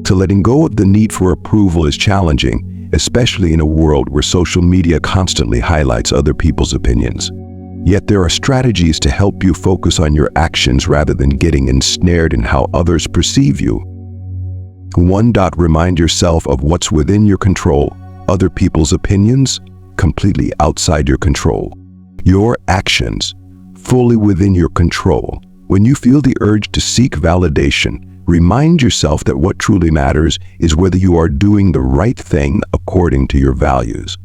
So letting go of the need for approval is challenging, especially in a world where social media constantly highlights other people's opinions. Yet there are strategies to help you focus on your actions rather than getting ensnared in how others perceive you. 1. Remind yourself of what's within your control. Other people's opinions, completely outside your control. Your actions, fully within your control. When you feel the urge to seek validation, remind yourself that what truly matters is whether you are doing the right thing according to your values.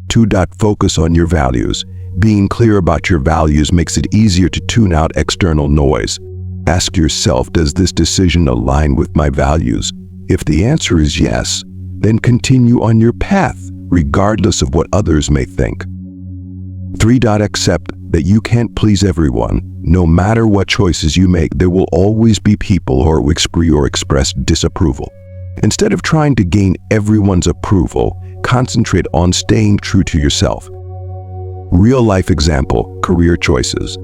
2. Focus on your values. Being clear about your values makes it easier to tune out external noise. Ask yourself, does this decision align with my values? If the answer is yes, then continue on your path, regardless of what others may think. 3. Accept that you can't please everyone. No matter what choices you make, there will always be people who will express disapproval. Instead of trying to gain everyone's approval, concentrate on staying true to yourself. Real-life example, career choices.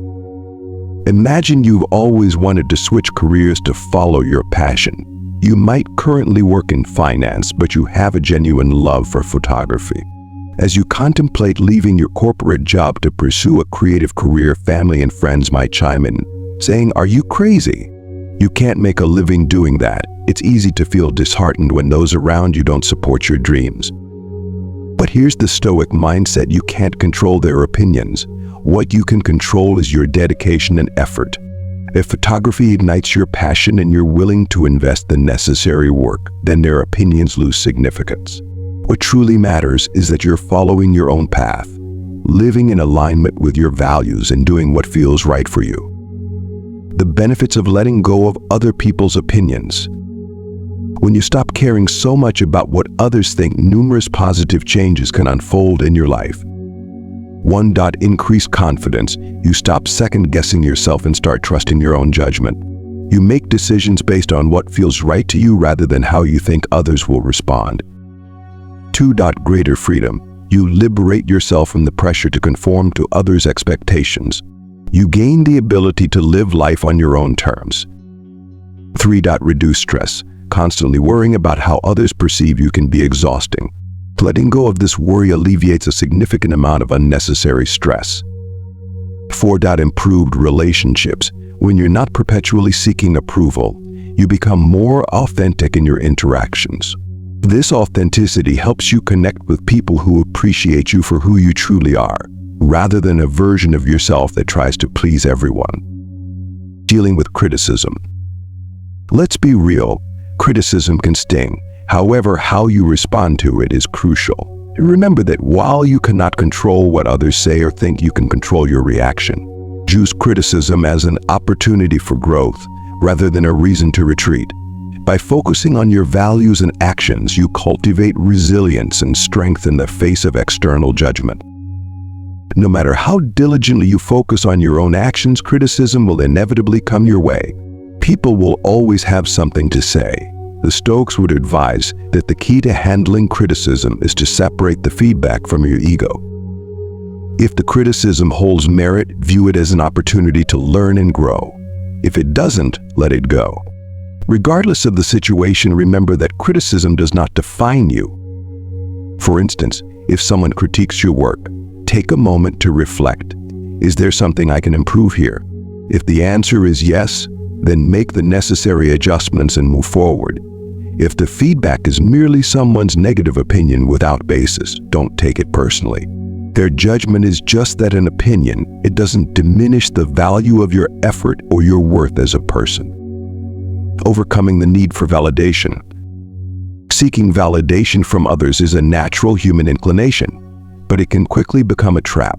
Imagine you've always wanted to switch careers to follow your passion. You might currently work in finance, but you have a genuine love for photography. As you contemplate leaving your corporate job to pursue a creative career, family and friends might chime in, saying, "Are you crazy? You can't make a living doing that." It's easy to feel disheartened when those around you don't support your dreams. But here's the Stoic mindset: you can't control their opinions. What you can control is your dedication and effort. If photography ignites your passion and you're willing to invest the necessary work, then their opinions lose significance. What truly matters is that you're following your own path, living in alignment with your values and doing what feels right for you. The benefits of letting go of other people's opinions. When you stop caring so much about what others think, numerous positive changes can unfold in your life. 1. Increase confidence. You stop second-guessing yourself and start trusting your own judgment. You make decisions based on what feels right to you rather than how you think others will respond. 2. Greater freedom. You liberate yourself from the pressure to conform to others' expectations. You gain the ability to live life on your own terms. 3. Reduce stress. Constantly worrying about how others perceive you can be exhausting. Letting go of this worry alleviates a significant amount of unnecessary stress. 4. Improved relationships. When you're not perpetually seeking approval, you become more authentic in your interactions. This authenticity helps you connect with people who appreciate you for who you truly are, rather than a version of yourself that tries to please everyone. Dealing with criticism. Let's be real, criticism can sting. However, how you respond to it is crucial. Remember that while you cannot control what others say or think, you can control your reaction. Use criticism as an opportunity for growth rather than a reason to retreat. By focusing on your values and actions, you cultivate resilience and strength in the face of external judgment. No matter how diligently you focus on your own actions, criticism will inevitably come your way. People will always have something to say. The Stoics would advise that the key to handling criticism is to separate the feedback from your ego. If the criticism holds merit, view it as an opportunity to learn and grow. If it doesn't, let it go. Regardless of the situation, remember that criticism does not define you. For instance, if someone critiques your work, take a moment to reflect. Is there something I can improve here? If the answer is yes, then make the necessary adjustments and move forward. If the feedback is merely someone's negative opinion without basis, don't take it personally. Their judgment is just that, an opinion. It doesn't diminish the value of your effort or your worth as a person. Overcoming the need for validation. Seeking validation from others is a natural human inclination, but it can quickly become a trap.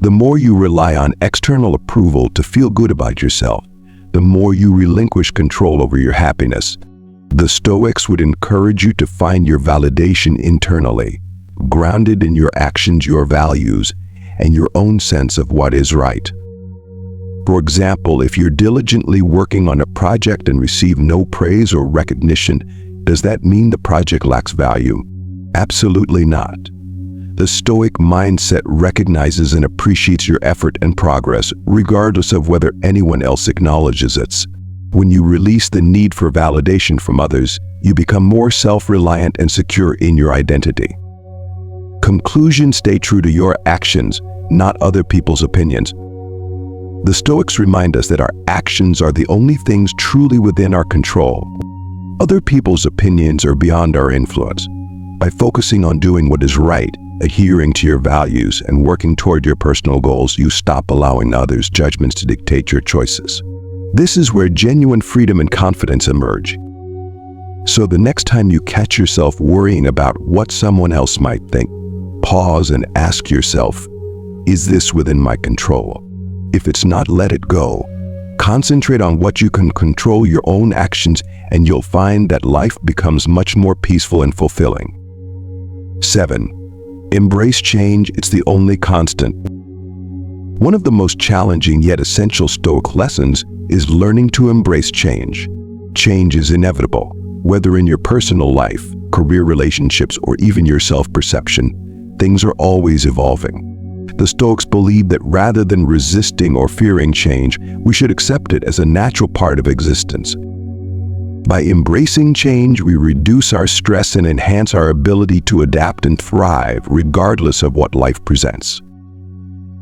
The more you rely on external approval to feel good about yourself, the more you relinquish control over your happiness. The Stoics would encourage you to find your validation internally, grounded in your actions, your values, and your own sense of what is right. For example, if you're diligently working on a project and receive no praise or recognition, does that mean the project lacks value? Absolutely not. The Stoic mindset recognizes and appreciates your effort and progress, regardless of whether anyone else acknowledges it. When you release the need for validation from others, you become more self-reliant and secure in your identity. Conclusion: stay true to your actions, not other people's opinions. The Stoics remind us that our actions are the only things truly within our control. Other people's opinions are beyond our influence. By focusing on doing what is right, adhering to your values, and working toward your personal goals, you stop allowing others' judgments to dictate your choices. This is where genuine freedom and confidence emerge. So the next time you catch yourself worrying about what someone else might think, pause and ask yourself, is this within my control? If it's not, let it go. Concentrate on what you can control, your own actions, and you'll find that life becomes much more peaceful and fulfilling. 7. Embrace change. It's the only constant. One of the most challenging yet essential Stoic lessons is learning to embrace change. Change is inevitable, whether in your personal life, career, relationships, or even your self-perception. Things are always evolving. The Stoics believe that rather than resisting or fearing change, we should accept it as a natural part of existence. By embracing change, we reduce our stress and enhance our ability to adapt and thrive, regardless of what life presents.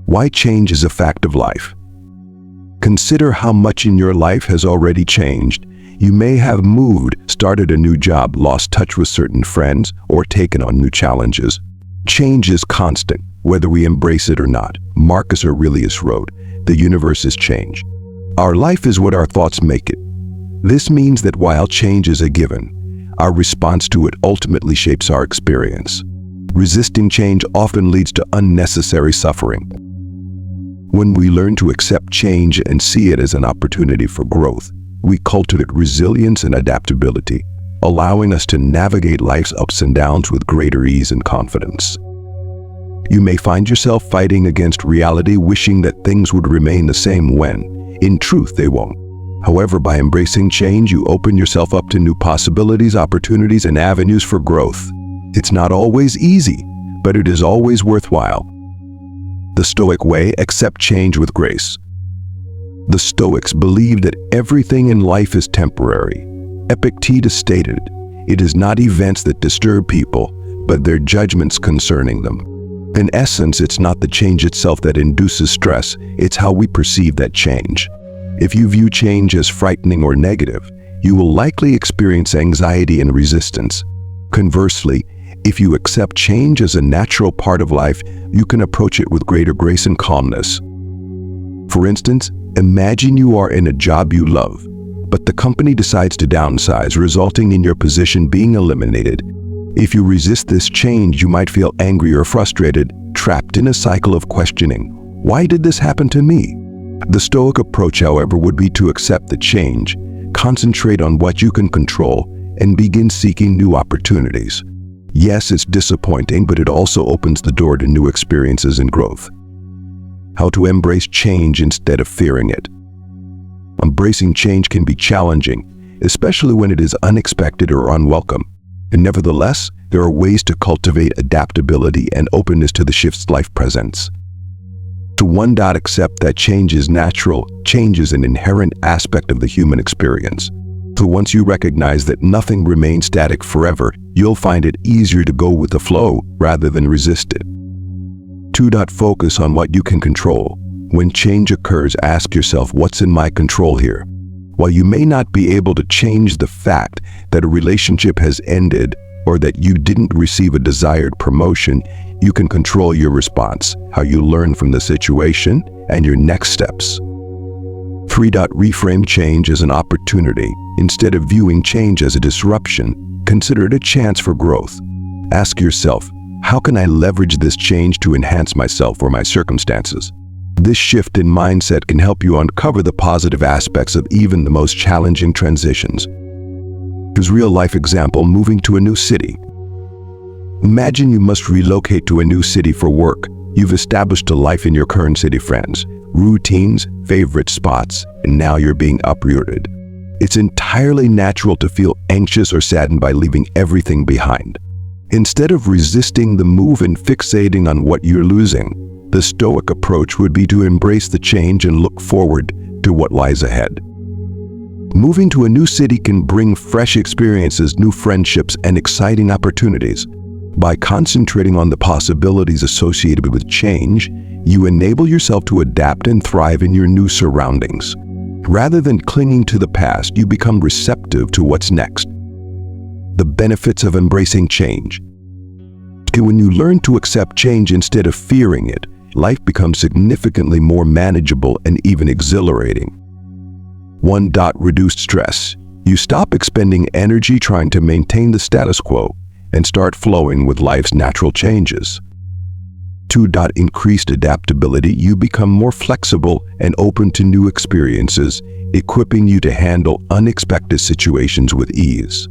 Why change is a fact of life. Consider how much in your life has already changed. You may have moved, started a new job, lost touch with certain friends, or taken on new challenges. Change is constant, whether we embrace it or not. Marcus Aurelius wrote, "The universe is change. Our life is what our thoughts make it." This means that while change is a given, our response to it ultimately shapes our experience. Resisting change often leads to unnecessary suffering. When we learn to accept change and see it as an opportunity for growth, we cultivate resilience and adaptability, allowing us to navigate life's ups and downs with greater ease and confidence. You may find yourself fighting against reality, wishing that things would remain the same when, in truth, they won't. However, by embracing change, you open yourself up to new possibilities, opportunities, and avenues for growth. It's not always easy, but it is always worthwhile. The Stoic way: accept change with grace. The Stoics believe that everything in life is temporary. Epictetus stated, "It is not events that disturb people, but their judgments concerning them." In essence, it's not the change itself that induces stress, it's how we perceive that change. If you view change as frightening or negative, you will likely experience anxiety and resistance. Conversely, if you accept change as a natural part of life, you can approach it with greater grace and calmness. For instance, imagine you are in a job you love, but the company decides to downsize, resulting in your position being eliminated. If you resist this change, you might feel angry or frustrated, trapped in a cycle of questioning. Why did this happen to me? The Stoic approach, however, would be to accept the change, concentrate on what you can control, and begin seeking new opportunities. Yes, it's disappointing, but it also opens the door to new experiences and growth. How to embrace change instead of fearing it. Embracing change can be challenging, especially when it is unexpected or unwelcome. And nevertheless, there are ways to cultivate adaptability and openness to the shifts life presents. To accept that change is natural, change is an inherent aspect of the human experience. So once you recognize that nothing remains static forever, you'll find it easier to go with the flow rather than resist it. 2. Focus on what you can control. When change occurs, ask yourself, what's in my control here? While you may not be able to change the fact that a relationship has ended or that you didn't receive a desired promotion, you can control your response, how you learn from the situation, and your next steps. 3. Reframe change as an opportunity. Instead of viewing change as a disruption, consider it a chance for growth. Ask yourself, how can I leverage this change to enhance myself or my circumstances? This shift in mindset can help you uncover the positive aspects of even the most challenging transitions. Here's a real-life example: moving to a new city. Imagine you must relocate to a new city for work. You've established a life in your current city, friends, routines, favorite spots, and now you're being uprooted. It's entirely natural to feel anxious or saddened by leaving everything behind. Instead of resisting the move and fixating on what you're losing, the Stoic approach would be to embrace the change and look forward to what lies ahead. Moving to a new city can bring fresh experiences, new friendships, and exciting opportunities. By concentrating on the possibilities associated with change, you enable yourself to adapt and thrive in your new surroundings. Rather than clinging to the past, you become receptive to what's next. The benefits of embracing change. When you learn to accept change instead of fearing it, life becomes significantly more manageable and even exhilarating. 1. Reduced stress. You stop expending energy trying to maintain the status quo and start flowing with life's natural changes. 2. Increased adaptability. You become more flexible and open to new experiences, equipping you to handle unexpected situations with ease.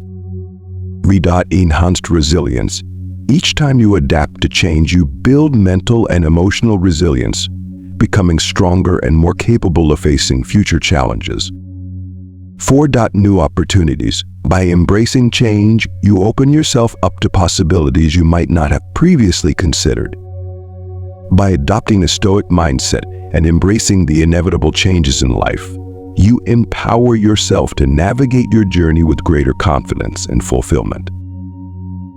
3. Enhanced resilience. Each time you adapt to change, you build mental and emotional resilience, becoming stronger and more capable of facing future challenges. 4. New opportunities. By embracing change, you open yourself up to possibilities you might not have previously considered. By adopting a Stoic mindset and embracing the inevitable changes in life, you empower yourself to navigate your journey with greater confidence and fulfillment.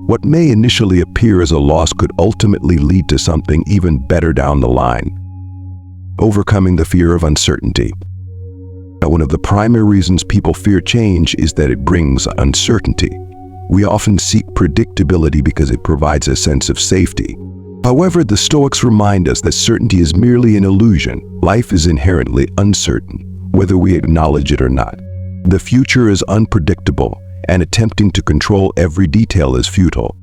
What may initially appear as a loss could ultimately lead to something even better down the line. Overcoming the fear of uncertainty. One of the primary reasons people fear change is that it brings uncertainty. We often seek predictability because it provides a sense of safety. However, the Stoics remind us that certainty is merely an illusion. Life is inherently uncertain, whether we acknowledge it or not. The future is unpredictable, and attempting to control every detail is futile.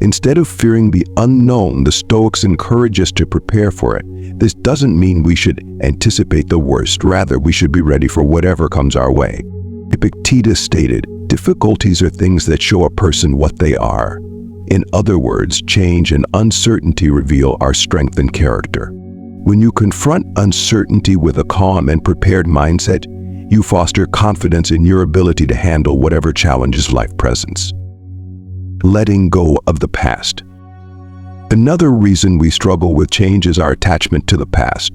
Instead of fearing the unknown, the Stoics encourage us to prepare for it. This doesn't mean we should anticipate the worst. Rather, we should be ready for whatever comes our way. Epictetus stated, "Difficulties are things that show a person what they are." In other words, change and uncertainty reveal our strength and character. When you confront uncertainty with a calm and prepared mindset, you foster confidence in your ability to handle whatever challenges life presents. Letting go of the past. Another reason we struggle with change is our attachment to the past.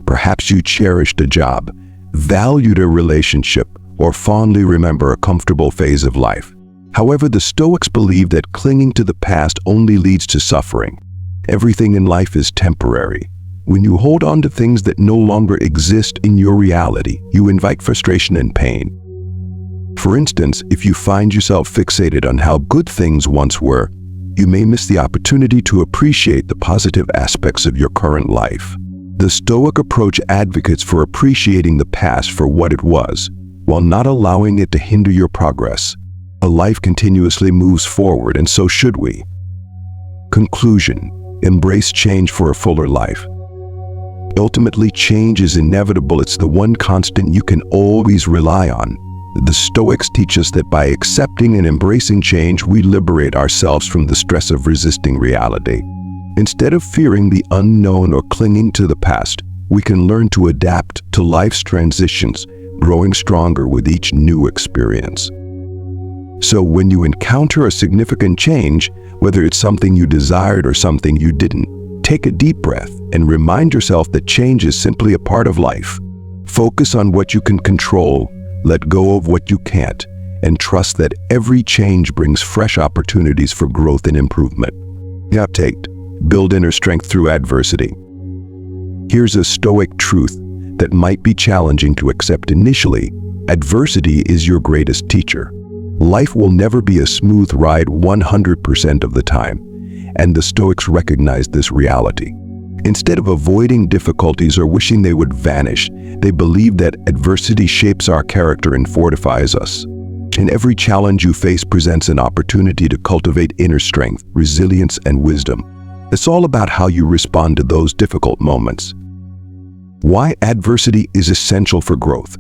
Perhaps you cherished a job, valued a relationship, or fondly remember a comfortable phase of life. However, the Stoics believe that clinging to the past only leads to suffering. Everything in life is temporary. When you hold on to things that no longer exist in your reality, you invite frustration and pain. For instance, if you find yourself fixated on how good things once were, you may miss the opportunity to appreciate the positive aspects of your current life. The Stoic approach advocates for appreciating the past for what it was, while not allowing it to hinder your progress. A life continuously moves forward, and so should we. Conclusion: embrace change for a fuller life. Ultimately, change is inevitable. It's the one constant you can always rely on. The Stoics teach us that by accepting and embracing change, we liberate ourselves from the stress of resisting reality. Instead of fearing the unknown or clinging to the past, we can learn to adapt to life's transitions, growing stronger with each new experience. So when you encounter a significant change, whether it's something you desired or something you didn't, take a deep breath and remind yourself that change is simply a part of life. Focus on what you can control, let go of what you can't, and trust that every change brings fresh opportunities for growth and improvement. Update: build inner strength through adversity. Here's a Stoic truth that might be challenging to accept initially. Adversity is your greatest teacher. Life will never be a smooth ride 100% of the time, and the Stoics recognize this reality. Instead of avoiding difficulties or wishing they would vanish, they believe that adversity shapes our character and fortifies us. And every challenge you face presents an opportunity to cultivate inner strength, resilience, and wisdom. It's all about how you respond to those difficult moments. Why adversity is essential for growth.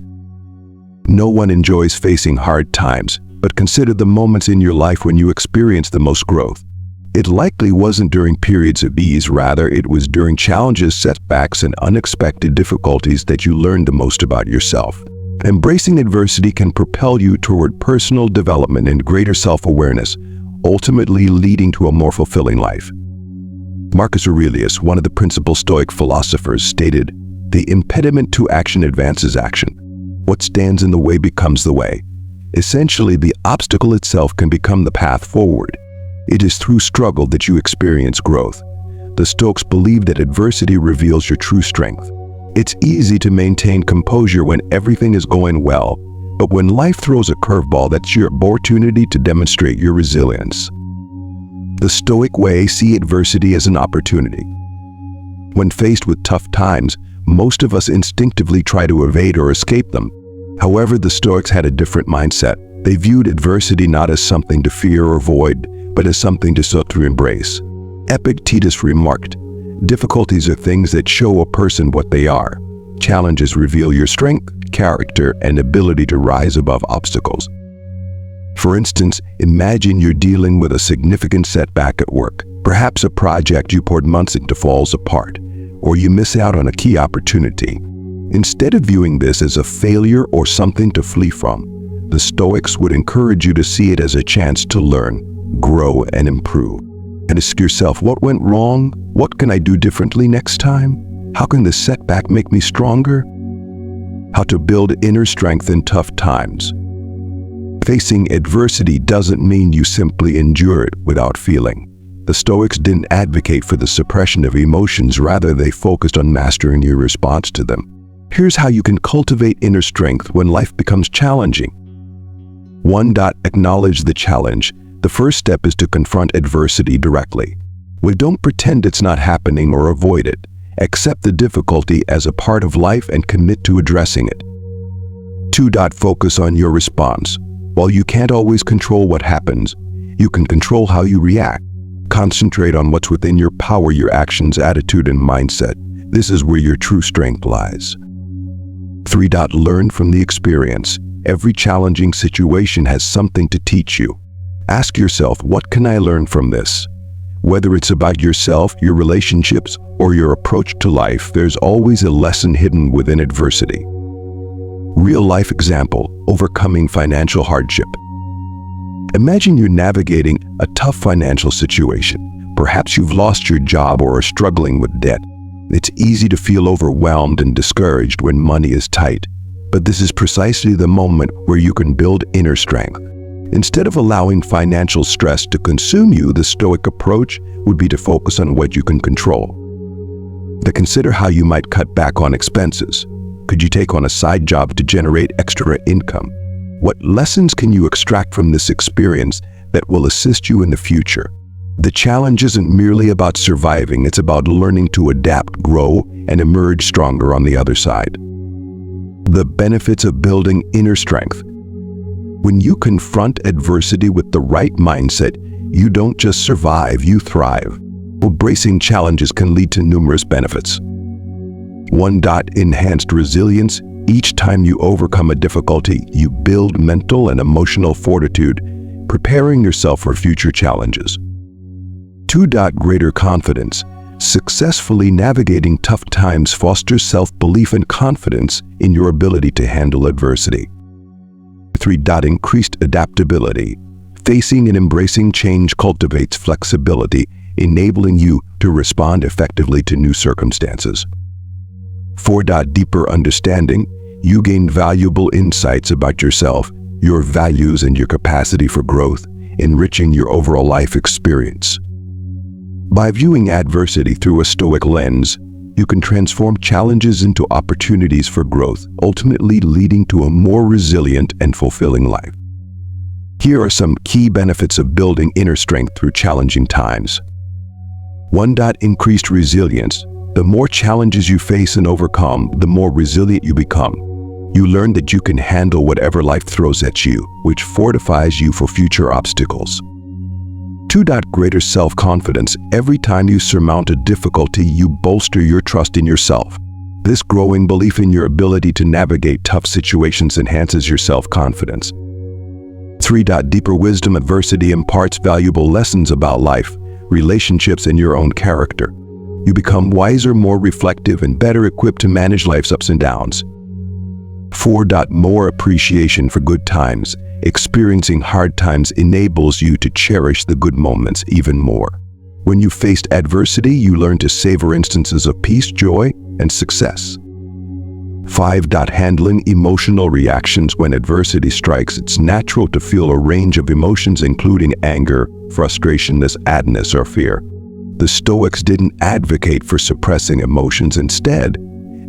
No one enjoys facing hard times, but consider the moments in your life when you experienced the most growth. It likely wasn't during periods of ease, rather it was during challenges, setbacks, and unexpected difficulties that you learned the most about yourself. Embracing adversity can propel you toward personal development and greater self-awareness, ultimately leading to a more fulfilling life. Marcus Aurelius, one of the principal Stoic philosophers, stated, "The impediment to action advances action. What stands in the way becomes the way." Essentially, the obstacle itself can become the path forward. It is through struggle that you experience growth. The Stoics believe that adversity reveals your true strength. It's easy to maintain composure when everything is going well, but when life throws a curveball, that's your opportunity to demonstrate your resilience. The Stoic way see adversity as an opportunity. When faced with tough times, most of us instinctively try to evade or escape them. However, the Stoics had a different mindset. They viewed adversity not as something to fear or avoid, but as something to sought to embrace. Epictetus remarked, "Difficulties are things that show a person what they are. Challenges reveal your strength, character, and ability to rise above obstacles." For instance, imagine you're dealing with a significant setback at work. Perhaps a project you poured months into falls apart, or you miss out on a key opportunity. Instead of viewing this as a failure or something to flee from, the Stoics would encourage you to see it as a chance to learn, grow, and improve. And ask yourself, what went wrong? What can I do differently next time? How can this setback make me stronger? How to build inner strength in tough times. Facing adversity doesn't mean you simply endure it without feeling. The Stoics didn't advocate for the suppression of emotions, rather they focused on mastering your response to them. Here's how you can cultivate inner strength when life becomes challenging. 1. Acknowledge the challenge. The first step is to confront adversity directly. We don't pretend it's not happening or avoid it. Accept the difficulty as a part of life and commit to addressing it. 2. Focus on your response. While you can't always control what happens, you can control how you react. Concentrate on what's within your power, your actions, attitude, and mindset. This is where your true strength lies. 3. Learn from the experience. Every challenging situation has something to teach you. Ask yourself, what can I learn from this? Whether it's about yourself, your relationships, or your approach to life, there's always a lesson hidden within adversity. Real-life example, overcoming financial hardship. Imagine you're navigating a tough financial situation. Perhaps you've lost your job or are struggling with debt. It's easy to feel overwhelmed and discouraged when money is tight, but this is precisely the moment where you can build inner strength. Instead of allowing financial stress to consume you, the Stoic approach would be to focus on what you can control. Consider how you might cut back on expenses. Could you take on a side job to generate extra income? What lessons can you extract from this experience that will assist you in the future? The challenge isn't merely about surviving, it's about learning to adapt, grow, and emerge stronger on the other side. The benefits of building inner strength. When you confront adversity with the right mindset, you don't just survive, you thrive. Embracing challenges can lead to numerous benefits. 1. Enhanced resilience. Each time you overcome a difficulty, you build mental and emotional fortitude, preparing yourself for future challenges. 2. Greater confidence. Successfully navigating tough times fosters self-belief and confidence in your ability to handle adversity. 3. Increased adaptability. Facing and embracing change cultivates flexibility, enabling you to respond effectively to new circumstances. 4. Deeper understanding. You gain valuable insights about yourself, your values, and your capacity for growth, enriching your overall life experience. By viewing adversity through a Stoic lens, you can transform challenges into opportunities for growth, ultimately leading to a more resilient and fulfilling life. Here are some key benefits of building inner strength through challenging times. 1. Increased resilience. The more challenges you face and overcome, the more resilient you become. You learn that you can handle whatever life throws at you, which fortifies you for future obstacles. 2. Greater self-confidence. Every time you surmount a difficulty, you bolster your trust in yourself. This growing belief in your ability to navigate tough situations enhances your self-confidence. 3. Deeper wisdom. Adversity imparts valuable lessons about life, relationships, and your own character. You become wiser, more reflective, and better equipped to manage life's ups and downs. 4. More appreciation for good times. Experiencing hard times enables you to cherish the good moments even more. When you faced adversity, you learn to savor instances of peace, joy, and success. 5. Handling emotional reactions. When adversity strikes, it's natural to feel a range of emotions, including anger, frustration, sadness, or fear. The Stoics didn't advocate for suppressing emotions. Instead,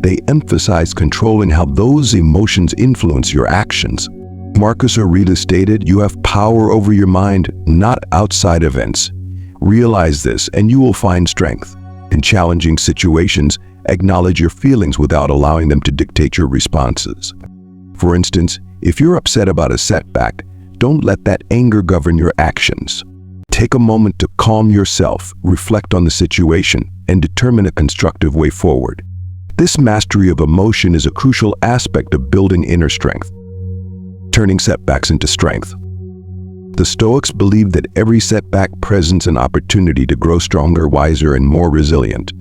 they emphasized controlling how those emotions influence your actions. Marcus Aurelius stated, "You have power over your mind, not outside events. Realize this, and you will find strength." In challenging situations, acknowledge your feelings without allowing them to dictate your responses. For instance, if you're upset about a setback, don't let that anger govern your actions. Take a moment to calm yourself, reflect on the situation, and determine a constructive way forward. This mastery of emotion is a crucial aspect of building inner strength. Turning setbacks into strength. The Stoics believed that every setback presents an opportunity to grow stronger, wiser, and more resilient.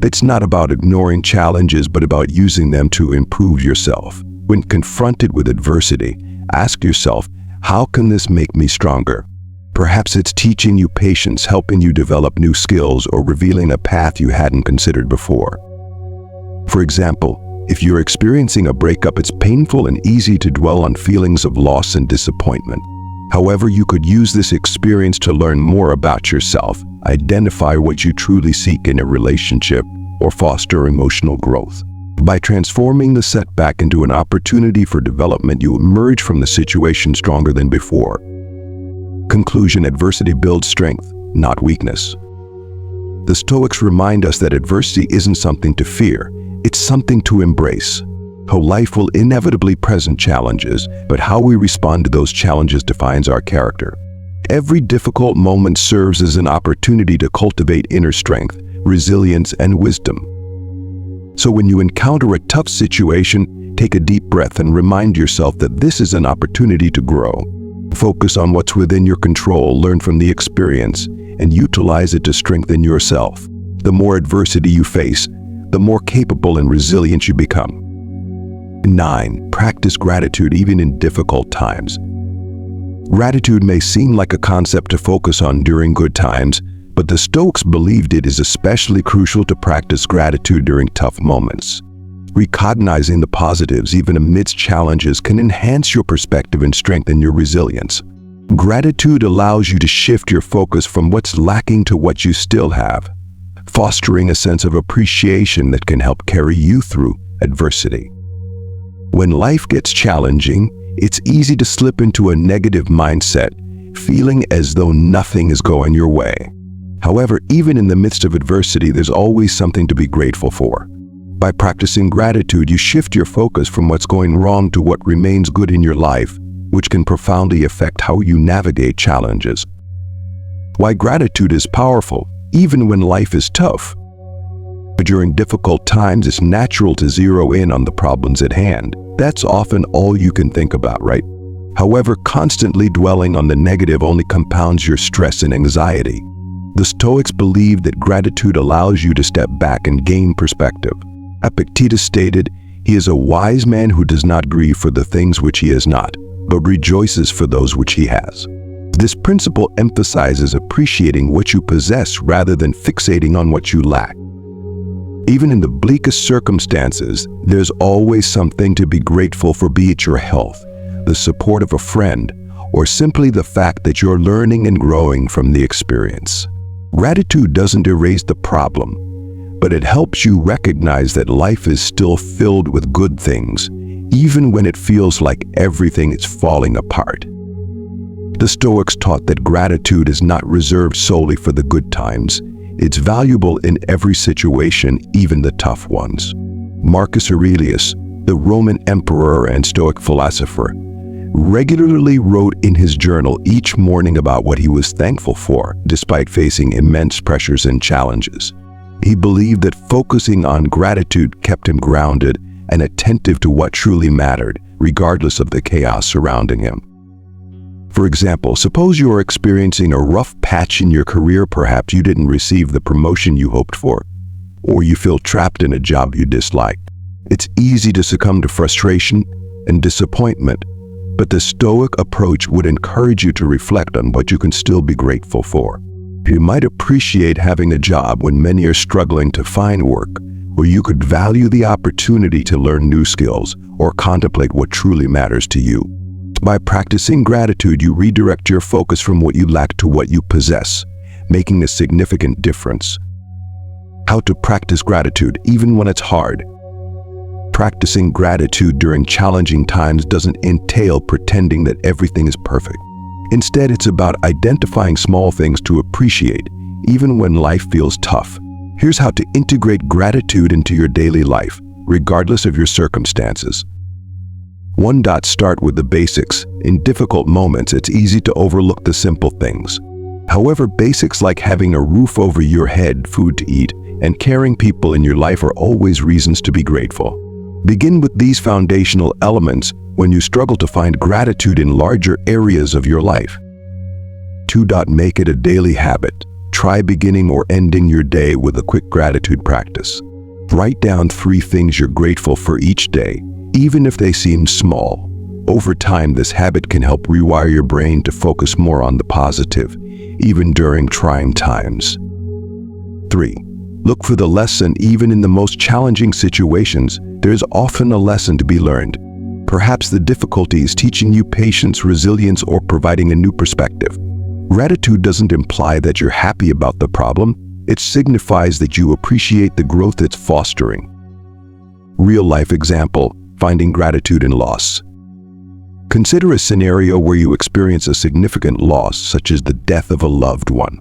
It's not about ignoring challenges, but about using them to improve yourself. When confronted with adversity, ask yourself, how can this make me stronger? Perhaps it's teaching you patience, helping you develop new skills, or revealing a path you hadn't considered before. For example, if you're experiencing a breakup, it's painful and easy to dwell on feelings of loss and disappointment. However, you could use this experience to learn more about yourself, identify what you truly seek in a relationship, or foster emotional growth. By transforming the setback into an opportunity for development, you emerge from the situation stronger than before. Conclusion: adversity builds strength, not weakness. The Stoics remind us that adversity isn't something to fear, it's something to embrace. How life will inevitably present challenges, but how we respond to those challenges defines our character. Every difficult moment serves as an opportunity to cultivate inner strength, resilience, and wisdom. So when you encounter a tough situation, take a deep breath and remind yourself that this is an opportunity to grow. Focus on what's within your control, learn from the experience, and utilize it to strengthen yourself. The more adversity you face, the more capable and resilient you become. 9. Practice gratitude even in difficult times. Gratitude may seem like a concept to focus on during good times, but the Stoics believed it is especially crucial to practice gratitude during tough moments. Recognizing the positives even amidst challenges can enhance your perspective and strengthen your resilience. Gratitude allows you to shift your focus from what's lacking to what you still have, fostering a sense of appreciation that can help carry you through adversity. When life gets challenging, it's easy to slip into a negative mindset, feeling as though nothing is going your way. However, even in the midst of adversity, there's always something to be grateful for. By practicing gratitude, you shift your focus from what's going wrong to what remains good in your life, which can profoundly affect how you navigate challenges. Why gratitude is powerful, even when life is tough. But during difficult times, it's natural to zero in on the problems at hand. That's often all you can think about, right? However, constantly dwelling on the negative only compounds your stress and anxiety. The Stoics believe that gratitude allows you to step back and gain perspective. Epictetus stated, "He is a wise man who does not grieve for the things which he has not, but rejoices for those which he has." This principle emphasizes appreciating what you possess rather than fixating on what you lack. Even in the bleakest circumstances, there's always something to be grateful for, be it your health, the support of a friend, or simply the fact that you're learning and growing from the experience. Gratitude doesn't erase the problem, but it helps you recognize that life is still filled with good things, even when it feels like everything is falling apart. The Stoics taught that gratitude is not reserved solely for the good times. It's valuable in every situation, even the tough ones. Marcus Aurelius, the Roman emperor and Stoic philosopher, regularly wrote in his journal each morning about what he was thankful for, despite facing immense pressures and challenges. He believed that focusing on gratitude kept him grounded and attentive to what truly mattered, regardless of the chaos surrounding him. For example, suppose you are experiencing a rough patch in your career. Perhaps you didn't receive the promotion you hoped for, or you feel trapped in a job you dislike. It's easy to succumb to frustration and disappointment, but the Stoic approach would encourage you to reflect on what you can still be grateful for. You might appreciate having a job when many are struggling to find work, or you could value the opportunity to learn new skills or contemplate what truly matters to you. By practicing gratitude, you redirect your focus from what you lack to what you possess, making a significant difference. How to practice gratitude even when it's hard. Practicing gratitude during challenging times doesn't entail pretending that everything is perfect. Instead, it's about identifying small things to appreciate, even when life feels tough. Here's how to integrate gratitude into your daily life, regardless of your circumstances. 1. Start with the basics. In difficult moments, it's easy to overlook the simple things. However, basics like having a roof over your head, food to eat, and caring people in your life are always reasons to be grateful. Begin with these foundational elements when you struggle to find gratitude in larger areas of your life. 2. Make it a daily habit. Try beginning or ending your day with a quick gratitude practice. Write down 3 things you're grateful for each day, even if they seem small. Over time, this habit can help rewire your brain to focus more on the positive, even during trying times. 3. Look for the lesson. Even in the most challenging situations, there's often a lesson to be learned. Perhaps the difficulty is teaching you patience, resilience, or providing a new perspective. Gratitude doesn't imply that you're happy about the problem. It signifies that you appreciate the growth it's fostering. Real-life example: finding gratitude in loss. Consider a scenario where you experience a significant loss, such as the death of a loved one.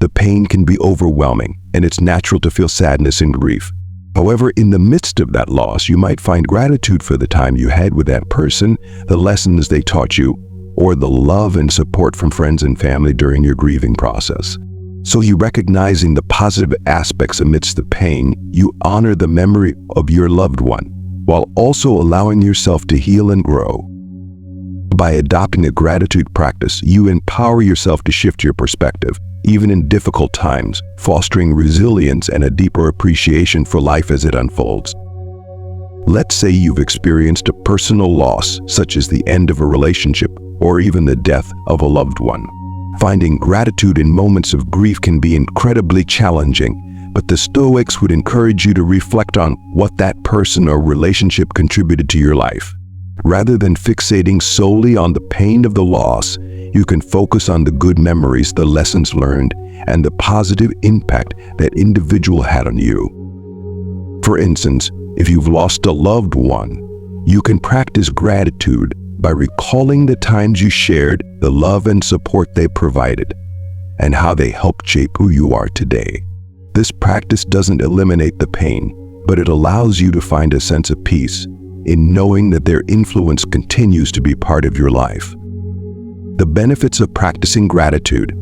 The pain can be overwhelming, and it's natural to feel sadness and grief. However, in the midst of that loss, you might find gratitude for the time you had with that person, the lessons they taught you, or the love and support from friends and family during your grieving process. So you recognizing the positive aspects amidst the pain, you honor the memory of your loved one, while also allowing yourself to heal and grow. By adopting a gratitude practice, you empower yourself to shift your perspective, even in difficult times, fostering resilience and a deeper appreciation for life as it unfolds. Let's say you've experienced a personal loss, such as the end of a relationship or even the death of a loved one. Finding gratitude in moments of grief can be incredibly challenging, but the Stoics would encourage you to reflect on what that person or relationship contributed to your life. Rather than fixating solely on the pain of the loss, you can focus on the good memories, the lessons learned, and the positive impact that individual had on you. For instance, if you've lost a loved one, you can practice gratitude by recalling the times you shared, the love and support they provided, and how they helped shape who you are today. This practice doesn't eliminate the pain, but it allows you to find a sense of peace in knowing that their influence continues to be part of your life. The benefits of practicing gratitude.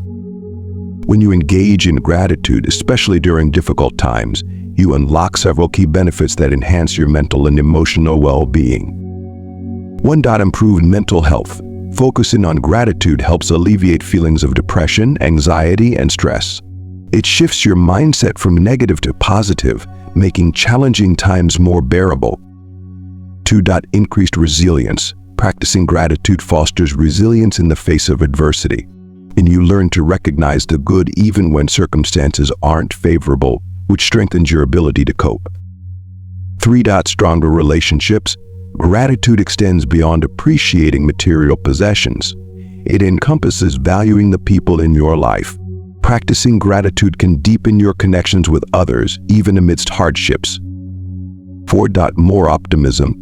When you engage in gratitude, especially during difficult times, you unlock several key benefits that enhance your mental and emotional well-being. 1. Improved mental health. Focusing on gratitude helps alleviate feelings of depression, anxiety, and stress. It shifts your mindset from negative to positive, making challenging times more bearable. 2. Increased resilience. Practicing gratitude fosters resilience in the face of adversity, and you learn to recognize the good even when circumstances aren't favorable, which strengthens your ability to cope. 3. Stronger relationships. Gratitude extends beyond appreciating material possessions. It encompasses valuing the people in your life. Practicing gratitude can deepen your connections with others, even amidst hardships. 4. More optimism.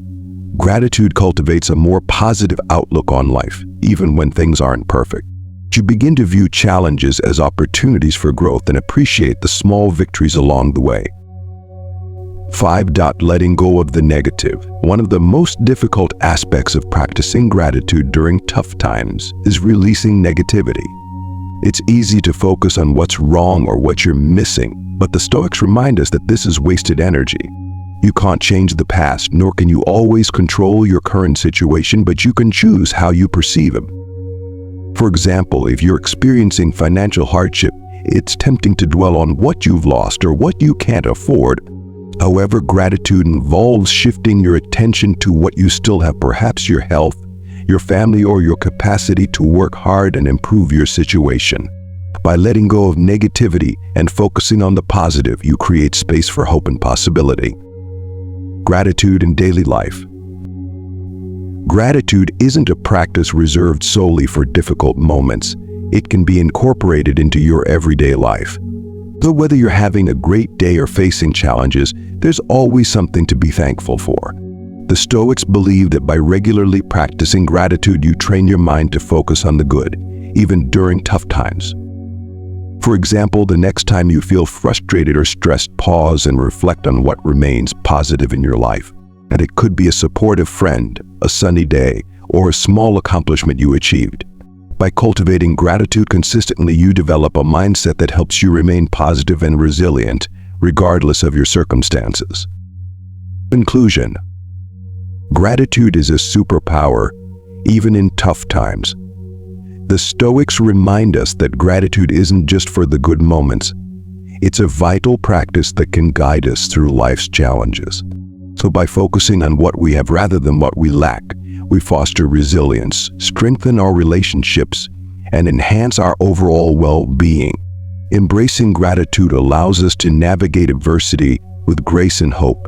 Gratitude cultivates a more positive outlook on life, even when things aren't perfect. You begin to view challenges as opportunities for growth and appreciate the small victories along the way. 5. Letting go of the negative. One of the most difficult aspects of practicing gratitude during tough times is releasing negativity. It's easy to focus on what's wrong or what you're missing, but the Stoics remind us that this is wasted energy. You can't change the past, nor can you always control your current situation, but you can choose how you perceive it. For example, if you're experiencing financial hardship, it's tempting to dwell on what you've lost or what you can't afford. However, gratitude involves shifting your attention to what you still have, perhaps your health, your family, or your capacity to work hard and improve your situation. By letting go of negativity and focusing on the positive, you create space for hope and possibility. Gratitude in daily life. Gratitude isn't a practice reserved solely for difficult moments. It can be incorporated into your everyday life. So whether you're having a great day or facing challenges, there's always something to be thankful for. The Stoics believe that by regularly practicing gratitude, you train your mind to focus on the good, even during tough times. For example, the next time you feel frustrated or stressed, pause and reflect on what remains positive in your life. And it could be a supportive friend, a sunny day, or a small accomplishment you achieved. By cultivating gratitude consistently, you develop a mindset that helps you remain positive and resilient, regardless of your circumstances. Conclusion. Gratitude is a superpower, even in tough times. The Stoics remind us that gratitude isn't just for the good moments. It's a vital practice that can guide us through life's challenges. So by focusing on what we have rather than what we lack, we foster resilience, strengthen our relationships, and enhance our overall well-being. Embracing gratitude allows us to navigate adversity with grace and hope,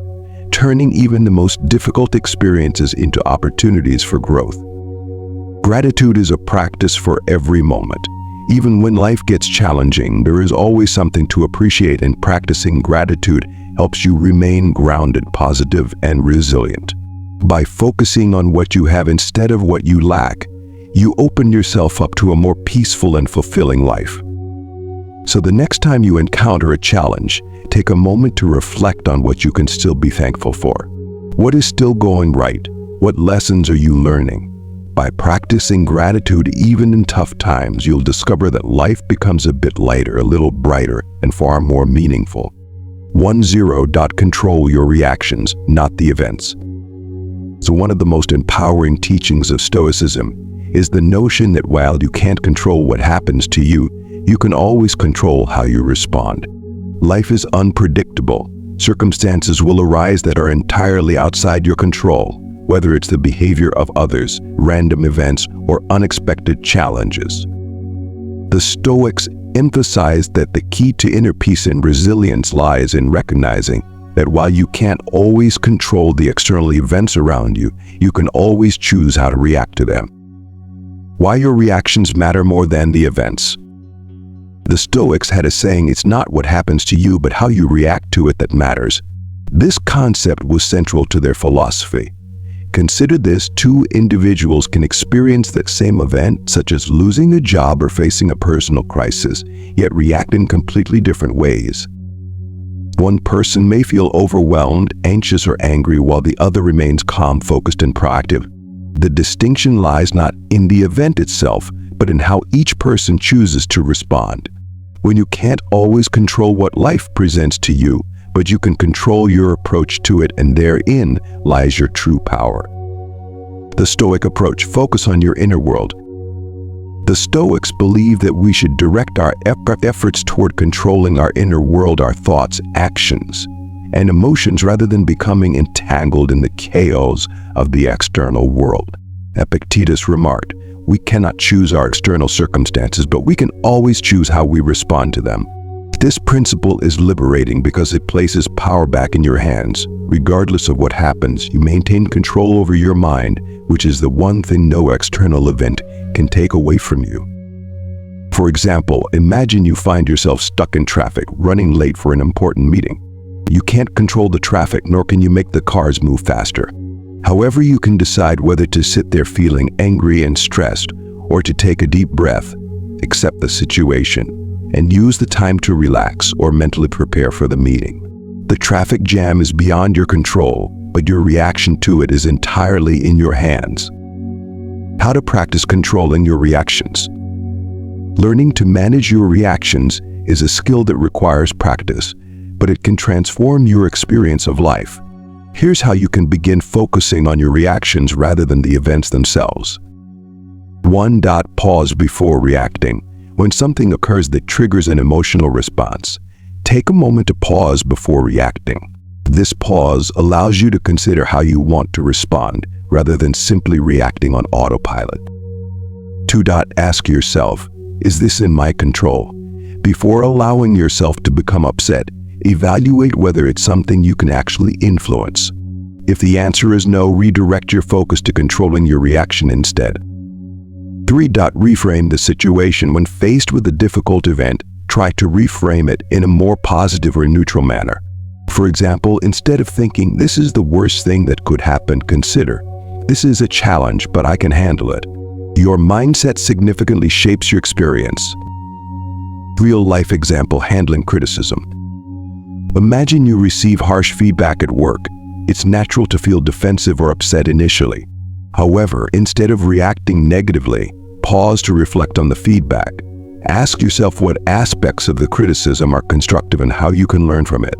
turning even the most difficult experiences into opportunities for growth. Gratitude is a practice for every moment. Even when life gets challenging, there is always something to appreciate, and practicing gratitude helps you remain grounded, positive, and resilient. By focusing on what you have instead of what you lack, you open yourself up to a more peaceful and fulfilling life. So the next time you encounter a challenge, take a moment to reflect on what you can still be thankful for. What is still going right? What lessons are you learning? By practicing gratitude even in tough times, you'll discover that life becomes a bit lighter, a little brighter, and far more meaningful. 10. Control your reactions, not the events. So one of the most empowering teachings of Stoicism is the notion that while you can't control what happens to you, you can always control how you respond. Life is unpredictable. Circumstances will arise that are entirely outside your control, whether it's the behavior of others, random events, or unexpected challenges. The Stoics emphasize that the key to inner peace and resilience lies in recognizing that while you can't always control the external events around you, you can always choose how to react to them. Why your reactions matter more than the events. The Stoics had a saying, "It's not what happens to you, but how you react to it that matters." This concept was central to their philosophy. Consider this: two individuals can experience the same event, such as losing a job or facing a personal crisis, yet react in completely different ways. One person may feel overwhelmed, anxious, or angry, while the other remains calm, focused, and proactive. The distinction lies not in the event itself, but in how each person chooses to respond. When you can't always control what life presents to you, but you can control your approach to it, and therein lies your true power. The Stoic approach: focus on your inner world. The Stoics believe that we should direct our efforts toward controlling our inner world, our thoughts, actions, and emotions, rather than becoming entangled in the chaos of the external world. Epictetus remarked, "We cannot choose our external circumstances, but we can always choose how we respond to them." This principle is liberating because it places power back in your hands. Regardless of what happens, you maintain control over your mind, which is the one thing no external event can take away from you. For example, imagine you find yourself stuck in traffic, running late for an important meeting. You can't control the traffic, nor can you make the cars move faster. However, you can decide whether to sit there feeling angry and stressed, or to take a deep breath, accept the situation, and use the time to relax or mentally prepare for the meeting. The traffic jam is beyond your control, but your reaction to it is entirely in your hands. How to practice controlling your reactions. Learning to manage your reactions is a skill that requires practice, but it can transform your experience of life. Here's how you can begin focusing on your reactions rather than the events themselves. 1. Pause before reacting. When something occurs that triggers an emotional response, take a moment to pause before reacting. This pause allows you to consider how you want to respond, rather than simply reacting on autopilot. 2. Ask yourself, is this in my control? Before allowing yourself to become upset, evaluate whether it's something you can actually influence. If the answer is no, redirect your focus to controlling your reaction instead. 3. Reframe the situation. When faced with a difficult event, try to reframe it in a more positive or neutral manner. For example, instead of thinking, "This is the worst thing that could happen," consider, "This is a challenge, but I can handle it." Your mindset significantly shapes your experience. Real-life example: handling criticism. Imagine you receive harsh feedback at work. It's natural to feel defensive or upset initially. However, instead of reacting negatively, pause to reflect on the feedback. Ask yourself what aspects of the criticism are constructive and how you can learn from it.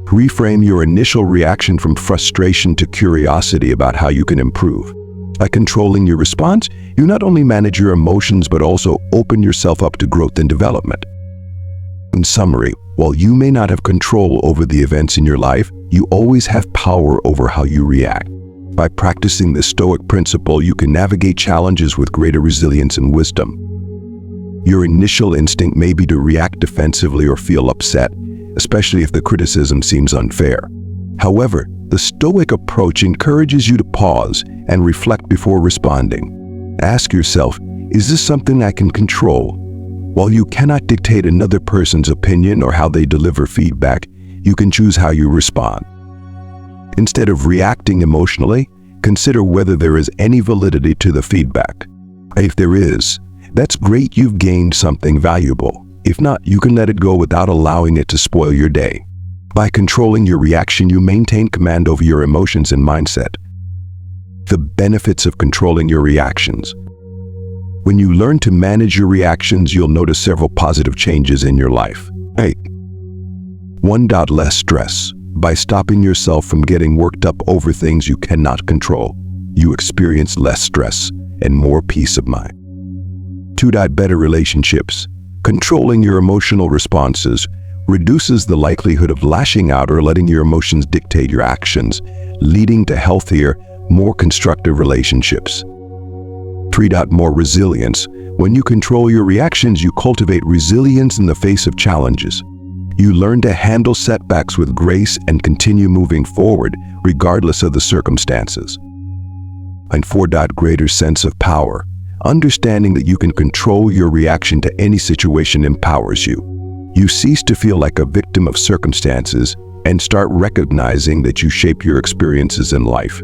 Reframe your initial reaction from frustration to curiosity about how you can improve. By controlling your response, you not only manage your emotions but also open yourself up to growth and development. In summary, while you may not have control over the events in your life, you always have power over how you react. By practicing the Stoic principle, you can navigate challenges with greater resilience and wisdom. Your initial instinct may be to react defensively or feel upset, especially if the criticism seems unfair. However, the Stoic approach encourages you to pause and reflect before responding. Ask yourself, is this something I can control? While you cannot dictate another person's opinion or how they deliver feedback, you can choose how you respond. Instead of reacting emotionally, consider whether there is any validity to the feedback. If there is, that's great, you've gained something valuable. If not, you can let it go without allowing it to spoil your day. By controlling your reaction, you maintain command over your emotions and mindset. The benefits of controlling your reactions. When you learn to manage your reactions, you'll notice several positive changes in your life. 1. Less stress. By stopping yourself from getting worked up over things you cannot control, you experience less stress and more peace of mind. 2. Better relationships. Controlling your emotional responses reduces the likelihood of lashing out or letting your emotions dictate your actions, leading to healthier, more constructive relationships. 3. More resilience. When you control your reactions, you cultivate resilience in the face of challenges. You learn to handle setbacks with grace and continue moving forward, regardless of the circumstances. And 4. Greater sense of power. Understanding that you can control your reaction to any situation empowers you. You cease to feel like a victim of circumstances and start recognizing that you shape your experiences in life.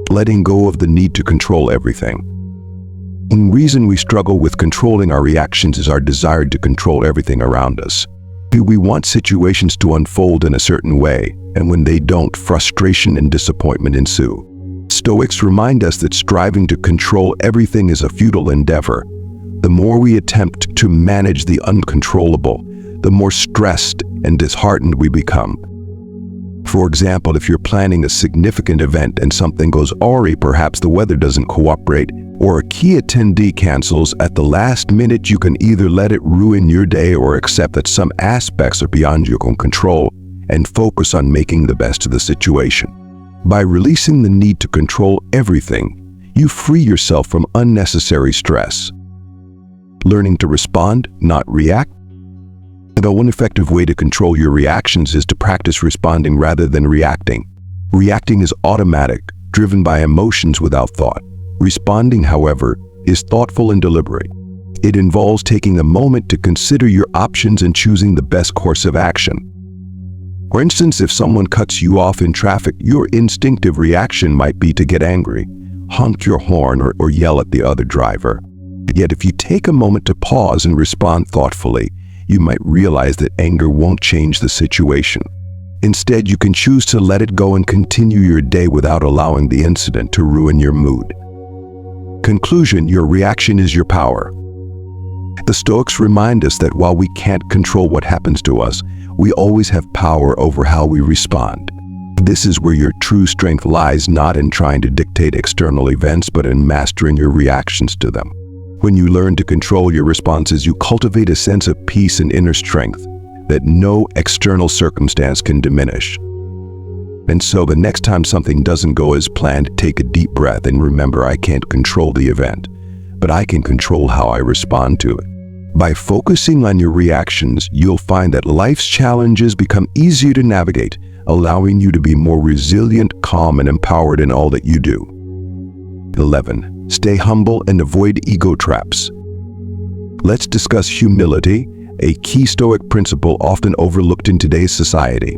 Letting go of the need to control everything. The reason we struggle with controlling our reactions is our desire to control everything around us. We want situations to unfold in a certain way, and when they don't, frustration and disappointment ensue. Stoics remind us that striving to control everything is a futile endeavor. The more we attempt to manage the uncontrollable, the more stressed and disheartened we become. For example, if you're planning a significant event and something goes awry, perhaps the weather doesn't cooperate, or a key attendee cancels at the last minute, you can either let it ruin your day or accept that some aspects are beyond your control and focus on making the best of the situation. By releasing the need to control everything, you free yourself from unnecessary stress. Learning to respond, not react. Though one effective way to control your reactions is to practice responding rather than reacting. Reacting is automatic, driven by emotions without thought. Responding, however, is thoughtful and deliberate. It involves taking a moment to consider your options and choosing the best course of action. For instance, if someone cuts you off in traffic, your instinctive reaction might be to get angry, honk your horn, or yell at the other driver. Yet if you take a moment to pause and respond thoughtfully, you might realize that anger won't change the situation. Instead, you can choose to let it go and continue your day without allowing the incident to ruin your mood. Conclusion: your reaction is your power. The Stoics remind us that while we can't control what happens to us, we always have power over how we respond. This is where your true strength lies, not in trying to dictate external events, but in mastering your reactions to them. When you learn to control your responses, you cultivate a sense of peace and inner strength that no external circumstance can diminish. And so the next time something doesn't go as planned, take a deep breath and remember, I can't control the event, but I can control how I respond to it. By focusing on your reactions, you'll find that life's challenges become easier to navigate, allowing you to be more resilient, calm, and empowered in all that you do. 11. Stay humble and avoid ego traps. Let's discuss humility, a key Stoic principle often overlooked in today's society.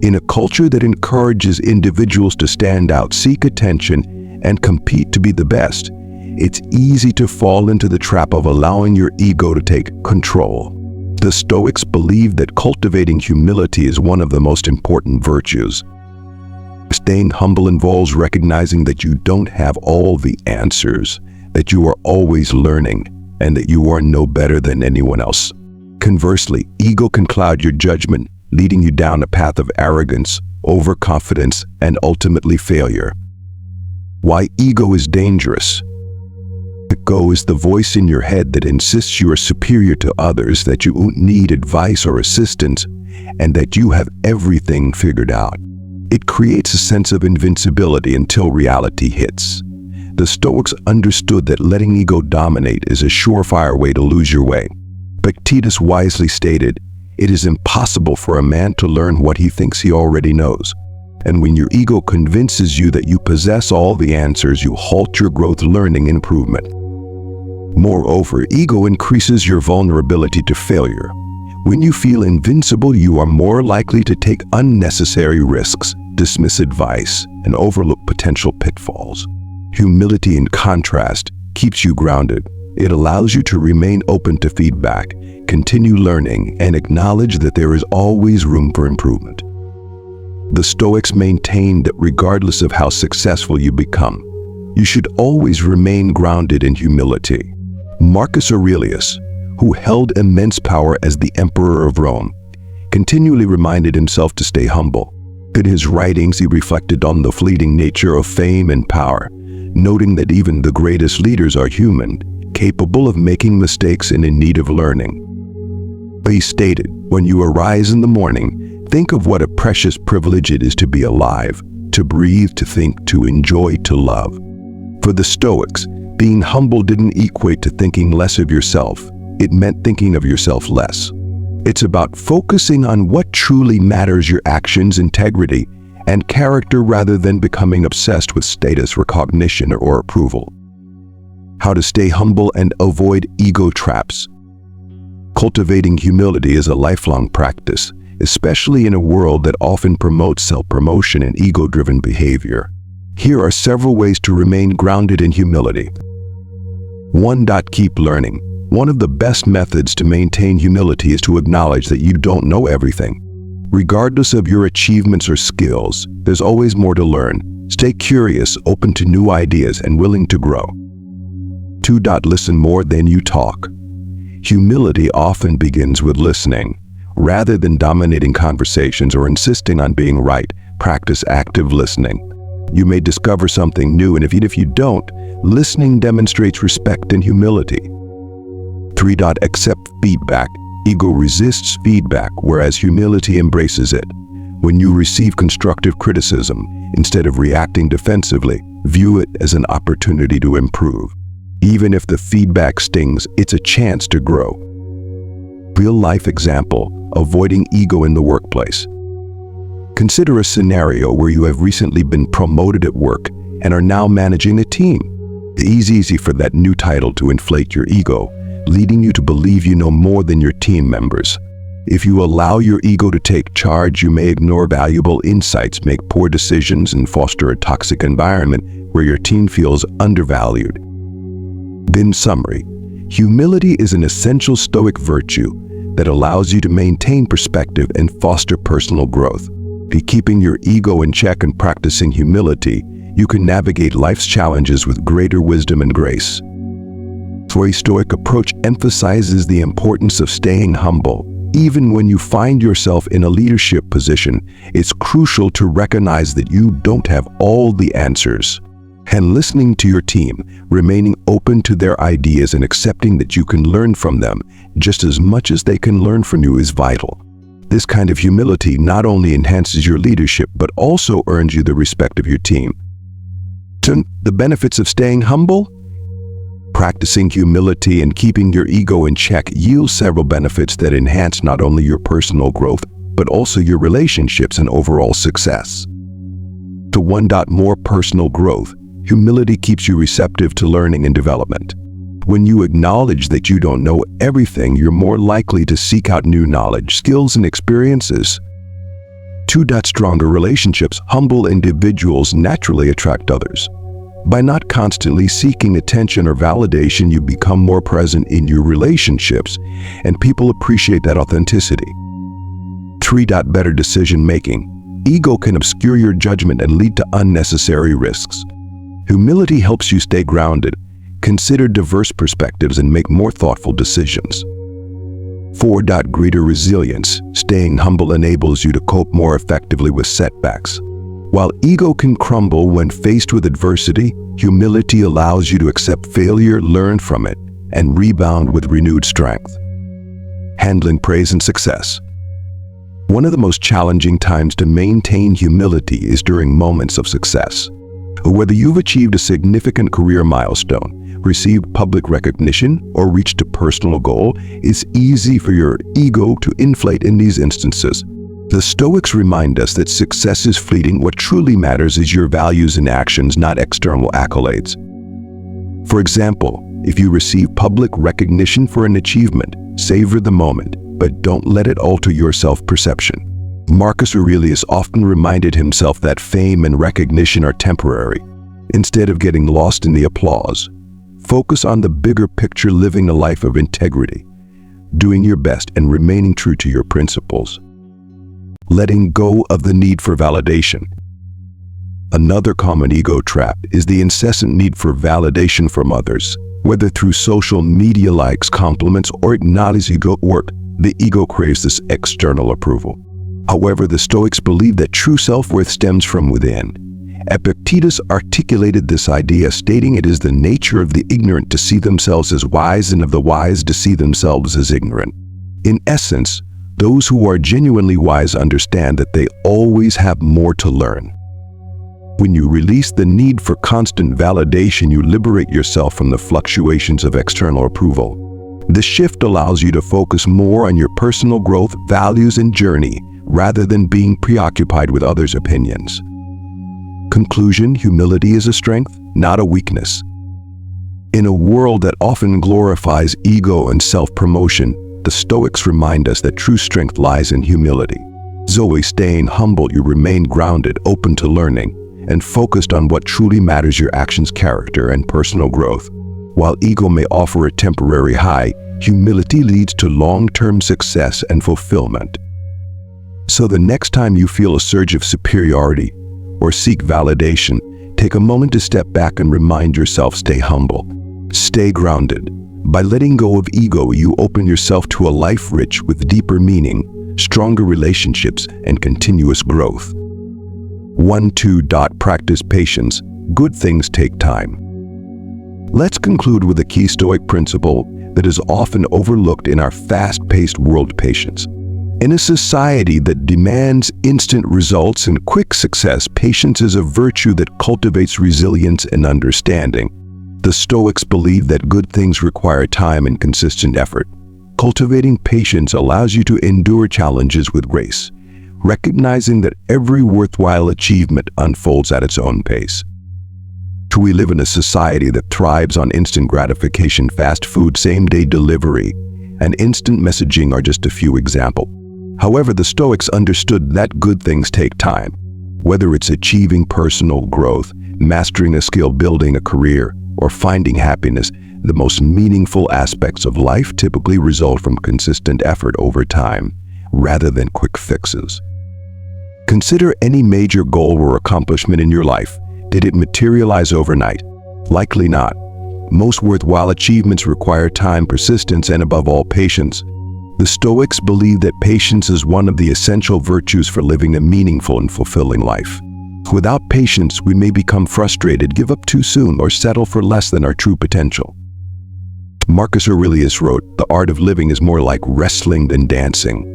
In a culture that encourages individuals to stand out, seek attention, and compete to be the best, it's easy to fall into the trap of allowing your ego to take control. The Stoics believe that cultivating humility is one of the most important virtues. Staying humble involves recognizing that you don't have all the answers, that you are always learning, and that you are no better than anyone else. Conversely, ego can cloud your judgment, leading you down a path of arrogance, overconfidence, and ultimately failure. Why ego is dangerous? Ego is the voice in your head that insists you are superior to others, that you won't need advice or assistance, and that you have everything figured out. It creates a sense of invincibility until reality hits. The Stoics understood that letting ego dominate is a surefire way to lose your way. Epictetus wisely stated, "It is impossible for a man to learn what he thinks he already knows." And when your ego convinces you that you possess all the answers, you halt your growth, learning, and improvement. Moreover, ego increases your vulnerability to failure. When you feel invincible, you are more likely to take unnecessary risks, dismiss advice, and overlook potential pitfalls. Humility, in contrast, keeps you grounded. It allows you to remain open to feedback, continue learning, and acknowledge that there is always room for improvement. The Stoics maintain that regardless of how successful you become, you should always remain grounded in humility. Marcus Aurelius, who held immense power as the Emperor of Rome, continually reminded himself to stay humble. In his writings, he reflected on the fleeting nature of fame and power, noting that even the greatest leaders are human, capable of making mistakes and in need of learning. He stated, "When you arise in the morning, think of what a precious privilege it is to be alive, to breathe, to think, to enjoy, to love." For the Stoics, being humble didn't equate to thinking less of yourself. It meant thinking of yourself less. It's about focusing on what truly matters, your actions, integrity, and character, rather than becoming obsessed with status, recognition, or approval. How to stay humble and avoid ego traps. Cultivating humility is a lifelong practice, especially in a world that often promotes self-promotion and ego-driven behavior. Here are several ways to remain grounded in humility. 1. Keep learning. One of the best methods to maintain humility is to acknowledge that you don't know everything. Regardless of your achievements or skills, there's always more to learn. Stay curious, open to new ideas, and willing to grow. 2. Listen more than you talk. Humility often begins with listening. Rather than dominating conversations or insisting on being right, practice active listening. You may discover something new, and even if you don't, listening demonstrates respect and humility. 3. Accept feedback. Ego resists feedback, whereas humility embraces it. When you receive constructive criticism, instead of reacting defensively, view it as an opportunity to improve. Even if the feedback stings, it's a chance to grow. Real-life example: avoiding ego in the workplace. Consider a scenario where you have recently been promoted at work and are now managing a team. It's easy for that new title to inflate your ego, leading you to believe you know more than your team members. If you allow your ego to take charge, you may ignore valuable insights, make poor decisions, and foster a toxic environment where your team feels undervalued. In summary, humility is an essential Stoic virtue that allows you to maintain perspective and foster personal growth. By keeping your ego in check and practicing humility, you can navigate life's challenges with greater wisdom and grace. A Stoic approach emphasizes the importance of staying humble. Even when you find yourself in a leadership position, it's crucial to recognize that you don't have all the answers. And listening to your team, remaining open to their ideas and accepting that you can learn from them just as much as they can learn from you is vital. This kind of humility not only enhances your leadership, but also earns you the respect of your team. The benefits of staying humble? Practicing humility and keeping your ego in check yields several benefits that enhance not only your personal growth, but also your relationships and overall success. 1. More personal growth. Humility keeps you receptive to learning and development. When you acknowledge that you don't know everything, you're more likely to seek out new knowledge, skills, and experiences. 2. Stronger relationships. Humble individuals naturally attract others. By not constantly seeking attention or validation, you become more present in your relationships, and people appreciate that authenticity. 3. Better decision-making. Ego can obscure your judgment and lead to unnecessary risks. Humility helps you stay grounded, consider diverse perspectives, and make more thoughtful decisions. 4. Greater resilience. Staying humble enables you to cope more effectively with setbacks. While ego can crumble when faced with adversity, humility allows you to accept failure, learn from it, and rebound with renewed strength. Handling praise and success. One of the most challenging times to maintain humility is during moments of success. Whether you've achieved a significant career milestone, received public recognition, or reached a personal goal, it's easy for your ego to inflate in these instances. The Stoics remind us that success is fleeting. What truly matters is your values and actions, not external accolades. For example, if you receive public recognition for an achievement, savor the moment, but don't let it alter your self-perception. Marcus Aurelius often reminded himself that fame and recognition are temporary. Instead of getting lost in the applause, focus on the bigger picture, living a life of integrity, doing your best, and remaining true to your principles. Letting go of the need for validation. Another common ego trap is the incessant need for validation from others. Whether through social media likes, compliments, or acknowledged ego work, the ego craves this external approval. However, the Stoics believe that true self-worth stems from within. Epictetus articulated this idea, stating it is the nature of the ignorant to see themselves as wise and of the wise to see themselves as ignorant. In essence, those who are genuinely wise understand that they always have more to learn. When you release the need for constant validation, you liberate yourself from the fluctuations of external approval. This shift allows you to focus more on your personal growth, values, and journey, rather than being preoccupied with others' opinions. Conclusion: humility is a strength, not a weakness. In a world that often glorifies ego and self-promotion, the Stoics remind us that true strength lies in humility. Staying humble, you remain grounded, open to learning, and focused on what truly matters: your actions, character, and personal growth. While ego may offer a temporary high, humility leads to long-term success and fulfillment. So the next time you feel a surge of superiority or seek validation, take a moment to step back and remind yourself, stay humble. Stay grounded. By letting go of ego, you open yourself to a life rich with deeper meaning, stronger relationships, and continuous growth. 1-2. Practice patience. Good things take time. Let's conclude with a key Stoic principle that is often overlooked in our fast-paced world: patience. In a society that demands instant results and quick success, patience is a virtue that cultivates resilience and understanding. The Stoics believe that good things require time and consistent effort. Cultivating patience allows you to endure challenges with grace, recognizing that every worthwhile achievement unfolds at its own pace. We live in a society that thrives on instant gratification. Fast food, same-day delivery, and instant messaging are just a few examples. However, the Stoics understood that good things take time. Whether it's achieving personal growth, mastering a skill, building a career, or finding happiness, the most meaningful aspects of life typically result from consistent effort over time, rather than quick fixes. Consider any major goal or accomplishment in your life. Did it materialize overnight? Likely not. Most worthwhile achievements require time, persistence, and above all, patience. The Stoics believe that patience is one of the essential virtues for living a meaningful and fulfilling life. Without patience, we may become frustrated, give up too soon, or settle for less than our true potential. Marcus Aurelius wrote, "The art of living is more like wrestling than dancing.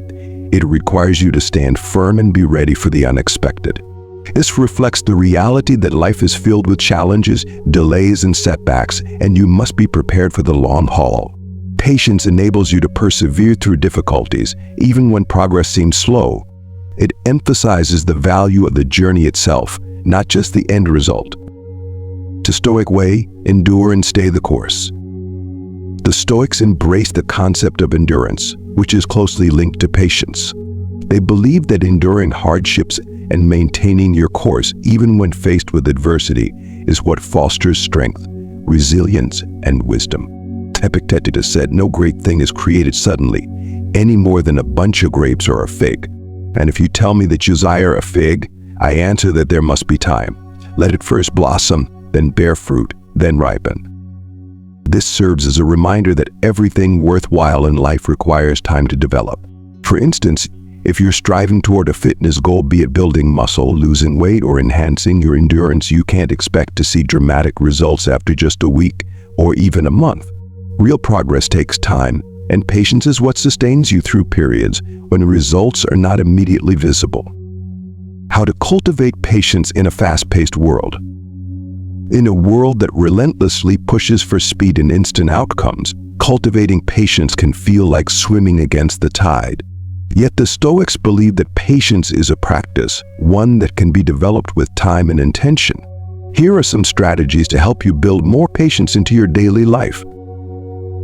It requires you to stand firm and be ready for the unexpected." This reflects the reality that life is filled with challenges, delays, and setbacks, and you must be prepared for the long haul. Patience enables you to persevere through difficulties, even when progress seems slow. It emphasizes the value of the journey itself, not just the end result. The Stoic way: endure and stay the course. The Stoics embrace the concept of endurance, which is closely linked to patience. They believe that enduring hardships and maintaining your course, even when faced with adversity, is what fosters strength, resilience, and wisdom. Epictetus said, "No great thing is created suddenly, any more than a bunch of grapes or a fig. And if you tell me that you desire a fig, I answer that there must be time. Let it first blossom, then bear fruit, then ripen." This serves as a reminder that everything worthwhile in life requires time to develop. For instance, if you're striving toward a fitness goal, be it building muscle, losing weight, or enhancing your endurance, you can't expect to see dramatic results after just a week or even a month. Real progress takes time, and patience is what sustains you through periods when results are not immediately visible. How to cultivate patience in a fast-paced world. In a world that relentlessly pushes for speed and instant outcomes, cultivating patience can feel like swimming against the tide. Yet the Stoics believe that patience is a practice, one that can be developed with time and intention. Here are some strategies to help you build more patience into your daily life.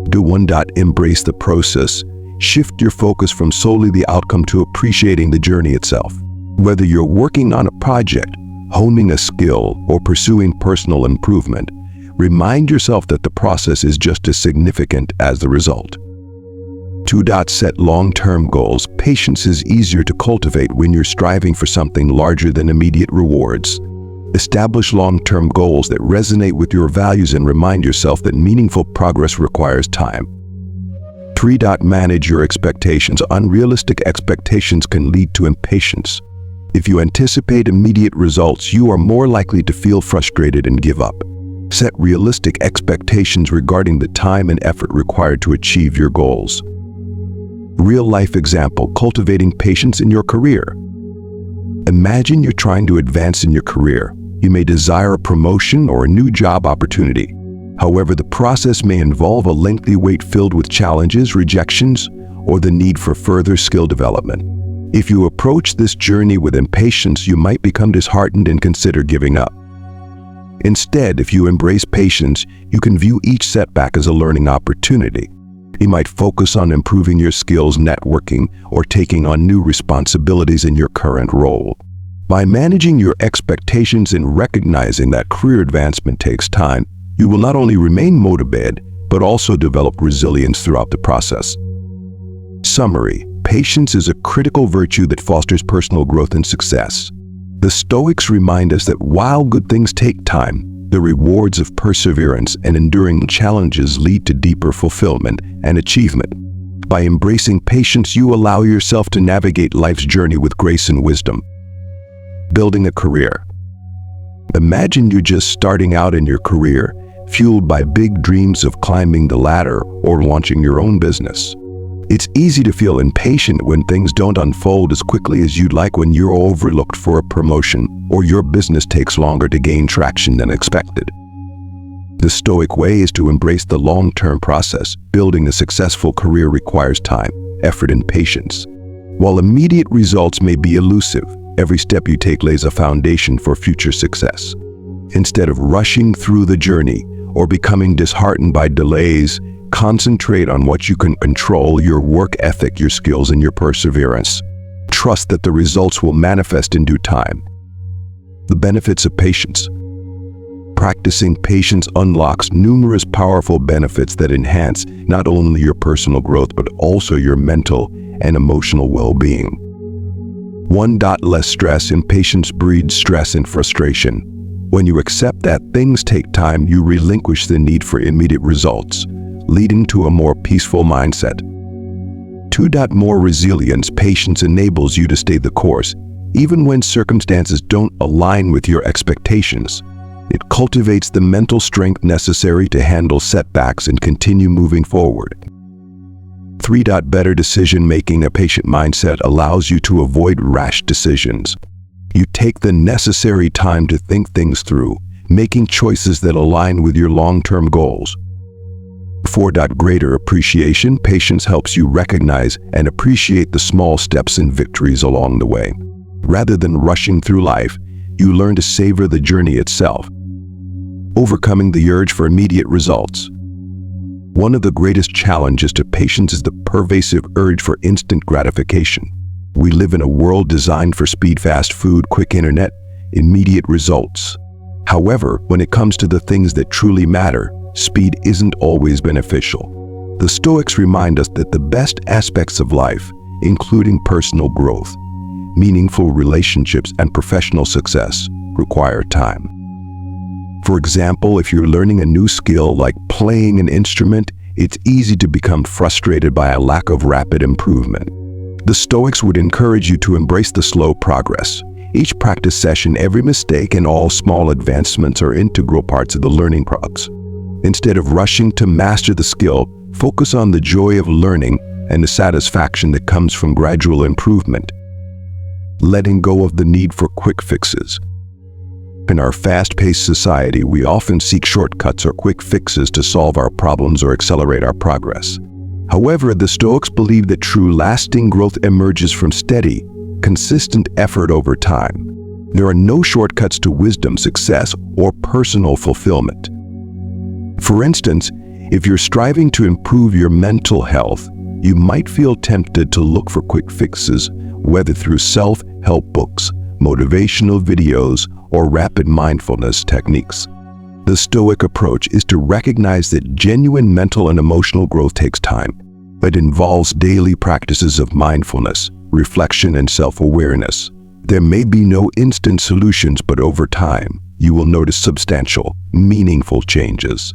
Do 1. Embrace the process. Shift your focus from solely the outcome to appreciating the journey itself. Whether you're working on a project, honing a skill, or pursuing personal improvement, remind yourself that the process is just as significant as the result. 2. Set long-term goals. Patience is easier to cultivate when you're striving for something larger than immediate rewards. Establish long-term goals that resonate with your values and remind yourself that meaningful progress requires time. 3. Manage your expectations. Unrealistic expectations can lead to impatience. If you anticipate immediate results, you are more likely to feel frustrated and give up. Set realistic expectations regarding the time and effort required to achieve your goals. Real-life example: cultivating patience in your career. Imagine you're trying to advance in your career. You may desire a promotion or a new job opportunity. However, the process may involve a lengthy wait filled with challenges, rejections, or the need for further skill development. If you approach this journey with impatience, you might become disheartened and consider giving up. Instead, if you embrace patience, you can view each setback as a learning opportunity. You might focus on improving your skills, networking, or taking on new responsibilities in your current role. By managing your expectations and recognizing that career advancement takes time, you will not only remain motivated, but also develop resilience throughout the process. Summary: patience is a critical virtue that fosters personal growth and success. The Stoics remind us that while good things take time, The rewards of perseverance and enduring challenges lead to deeper fulfillment and achievement. By embracing patience, you allow yourself to navigate life's journey with grace and wisdom. Building a career. Imagine you just starting out in your career, fueled by big dreams of climbing the ladder or launching your own business. It's easy to feel impatient when things don't unfold as quickly as you'd like, when you're overlooked for a promotion or your business takes longer to gain traction than expected. The Stoic way is to embrace the long-term process. Building a successful career requires time, effort, and patience. While immediate results may be elusive, every step you take lays a foundation for future success. Instead of rushing through the journey or becoming disheartened by delays, concentrate on what you can control: your work ethic, your skills, and your perseverance. Trust that the results will manifest in due time. The benefits of patience. Practicing patience unlocks numerous powerful benefits that enhance not only your personal growth but also your mental and emotional well-being. 1. Less stress. Impatience breeds stress and frustration. When you accept that things take time, you relinquish the need for immediate results, leading to a more peaceful mindset. 2. More resilience. Patience enables you to stay the course, even when circumstances don't align with your expectations. It cultivates the mental strength necessary to handle setbacks and continue moving forward. 3. Better decision-making. A patient mindset allows you to avoid rash decisions. You take the necessary time to think things through, making choices that align with your long-term goals. 4. Greater appreciation. Patience helps you recognize and appreciate the small steps and victories along the way. Rather than rushing through life, you learn to savor the journey itself. Overcoming the urge for immediate results. One of the greatest challenges to patience is the pervasive urge for instant gratification. We live in a world designed for speed, fast food, quick internet, immediate results. However, when it comes to the things that truly matter, speed isn't always beneficial. The Stoics remind us that the best aspects of life, including personal growth, meaningful relationships, and professional success, require time. For example, if you're learning a new skill like playing an instrument, it's easy to become frustrated by a lack of rapid improvement. The Stoics would encourage you to embrace the slow progress. Each practice session, every mistake, and all small advancements are integral parts of the learning process. Instead of rushing to master the skill, focus on the joy of learning and the satisfaction that comes from gradual improvement. Letting go of the need for quick fixes. In our fast-paced society, we often seek shortcuts or quick fixes to solve our problems or accelerate our progress. However, the Stoics believe that true lasting growth emerges from steady, consistent effort over time. There are no shortcuts to wisdom, success, or personal fulfillment. For instance, if you're striving to improve your mental health, you might feel tempted to look for quick fixes, whether through self-help books, motivational videos, or rapid mindfulness techniques. The Stoic approach is to recognize that genuine mental and emotional growth takes time. It involves daily practices of mindfulness, reflection, and self-awareness. There may be no instant solutions, but over time, you will notice substantial, meaningful changes.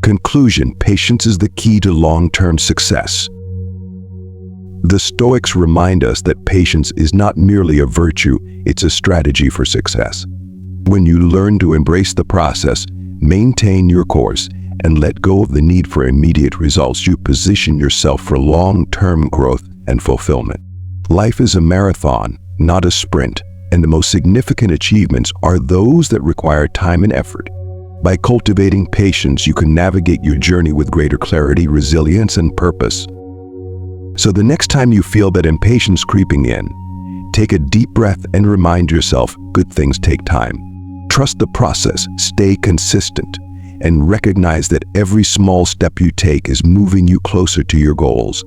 Conclusion: patience is the key to long-term success. The Stoics remind us that patience is not merely a virtue, it's a strategy for success. When you learn to embrace the process, maintain your course, and let go of the need for immediate results, you position yourself for long-term growth and fulfillment. Life is a marathon, not a sprint, and the most significant achievements are those that require time and effort. By cultivating patience, you can navigate your journey with greater clarity, resilience, and purpose. So the next time you feel that impatience creeping in, take a deep breath and remind yourself, good things take time. Trust the process, stay consistent, and recognize that every small step you take is moving you closer to your goals.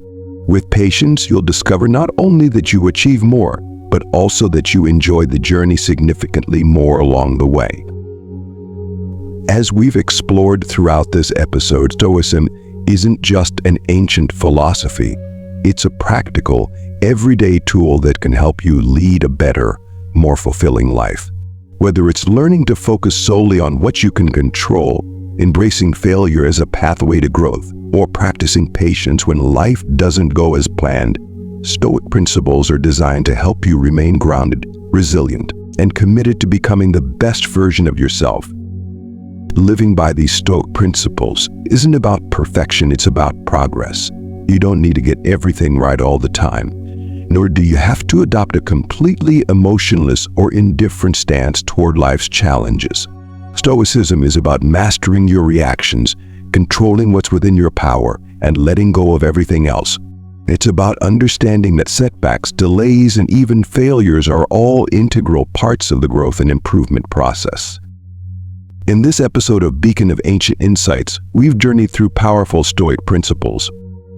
With patience, you'll discover not only that you achieve more, but also that you enjoy the journey significantly more along the way. As we've explored throughout this episode, Stoicism isn't just an ancient philosophy. It's a practical, everyday tool that can help you lead a better, more fulfilling life. Whether it's learning to focus solely on what you can control, embracing failure as a pathway to growth, or practicing patience when life doesn't go as planned, Stoic principles are designed to help you remain grounded, resilient, and committed to becoming the best version of yourself. Living by these Stoic principles isn't about perfection, it's about progress. You don't need to get everything right all the time, nor do you have to adopt a completely emotionless or indifferent stance toward life's challenges. Stoicism is about mastering your reactions, controlling what's within your power, and letting go of everything else. It's about understanding that setbacks, delays, and even failures are all integral parts of the growth and improvement process. In this episode of Beacon of Ancient Insights, we've journeyed through powerful Stoic principles.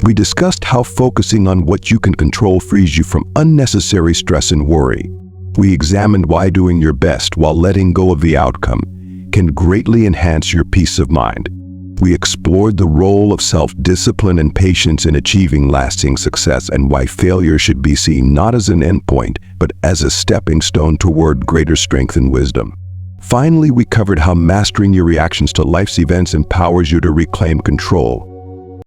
We discussed how focusing on what you can control frees you from unnecessary stress and worry. We examined why doing your best while letting go of the outcome can greatly enhance your peace of mind. We explored the role of self-discipline and patience in achieving lasting success and why failure should be seen not as an endpoint, but as a stepping stone toward greater strength and wisdom. Finally, we covered how mastering your reactions to life's events empowers you to reclaim control,